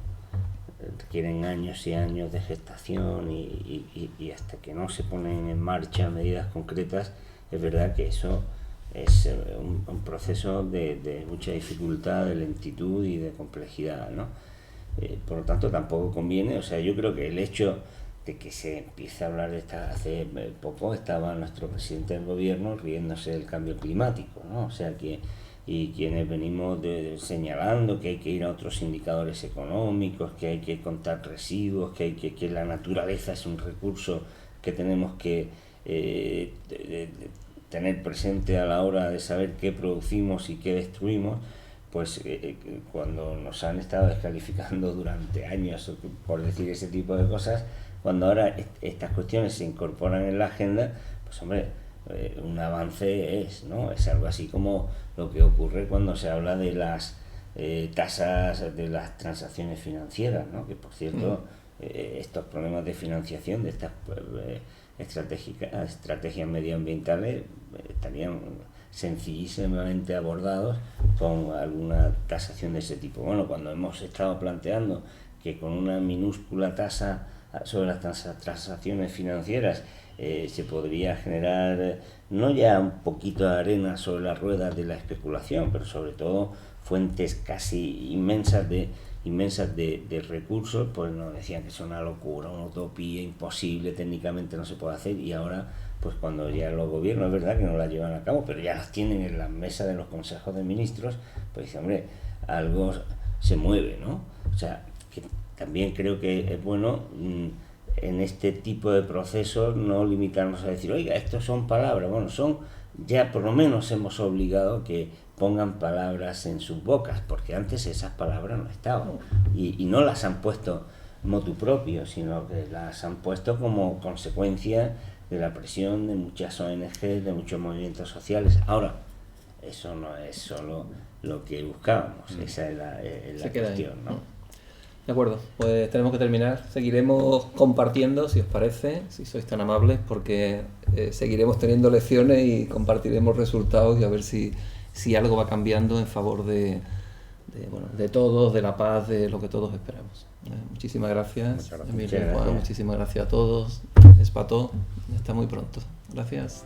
Requieren años y años de gestación y hasta que no se ponen en marcha medidas concretas, es verdad que eso es un proceso de mucha dificultad, de lentitud y de complejidad, ¿no? Por lo tanto, tampoco conviene, o sea, yo creo que el hecho de que se empiece a hablar de esta, hace poco estaba nuestro presidente del gobierno riéndose del cambio climático, ¿no? O sea que, y quienes venimos señalando que hay que ir a otros indicadores económicos, que hay que contar residuos, que la naturaleza es un recurso que tenemos que tener presente a la hora de saber qué producimos y qué destruimos, pues cuando nos han estado descalificando durante años por decir ese tipo de cosas, cuando ahora estas cuestiones se incorporan en la agenda, pues hombre, un avance es, ¿no? Es algo así como lo que ocurre cuando se habla de las tasas de las transacciones financieras, ¿no? Que por cierto, estos problemas de financiación de estas estrategias medioambientales estarían sencillísimamente abordados con alguna tasación de ese tipo. Bueno, cuando hemos estado planteando que con una minúscula tasa sobre las transacciones financieras se podría generar no ya un poquito de arena sobre las ruedas de la especulación, pero sobre todo fuentes casi inmensas de recursos, pues nos decían que es una locura, una utopía, imposible, técnicamente no se puede hacer, y ahora pues cuando ya los gobiernos, es verdad que no las llevan a cabo, pero ya las tienen en la mesa de los consejos de ministros, pues dice, hombre, algo se mueve, ¿no? O sea, que también creo que es bueno en este tipo de procesos no limitarnos a decir, oiga, estos son palabras, bueno, ya por lo menos hemos obligado a que pongan palabras en sus bocas, porque antes esas palabras no estaban, y no las han puesto motu propio, sino que las han puesto como consecuencia de la presión de muchas ONG, de muchos movimientos sociales. Ahora, eso no es solo lo que buscábamos, esa es la cuestión, ¿no? De acuerdo, pues tenemos que terminar. Seguiremos compartiendo, si os parece, si sois tan amables, porque seguiremos teniendo lecciones y compartiremos resultados y a ver si algo va cambiando en favor de todos, de la paz, de lo que todos esperamos. Muchísimas gracias, Emilio y Juan, muchísimas gracias a todos. Espató, hasta muy pronto. Gracias.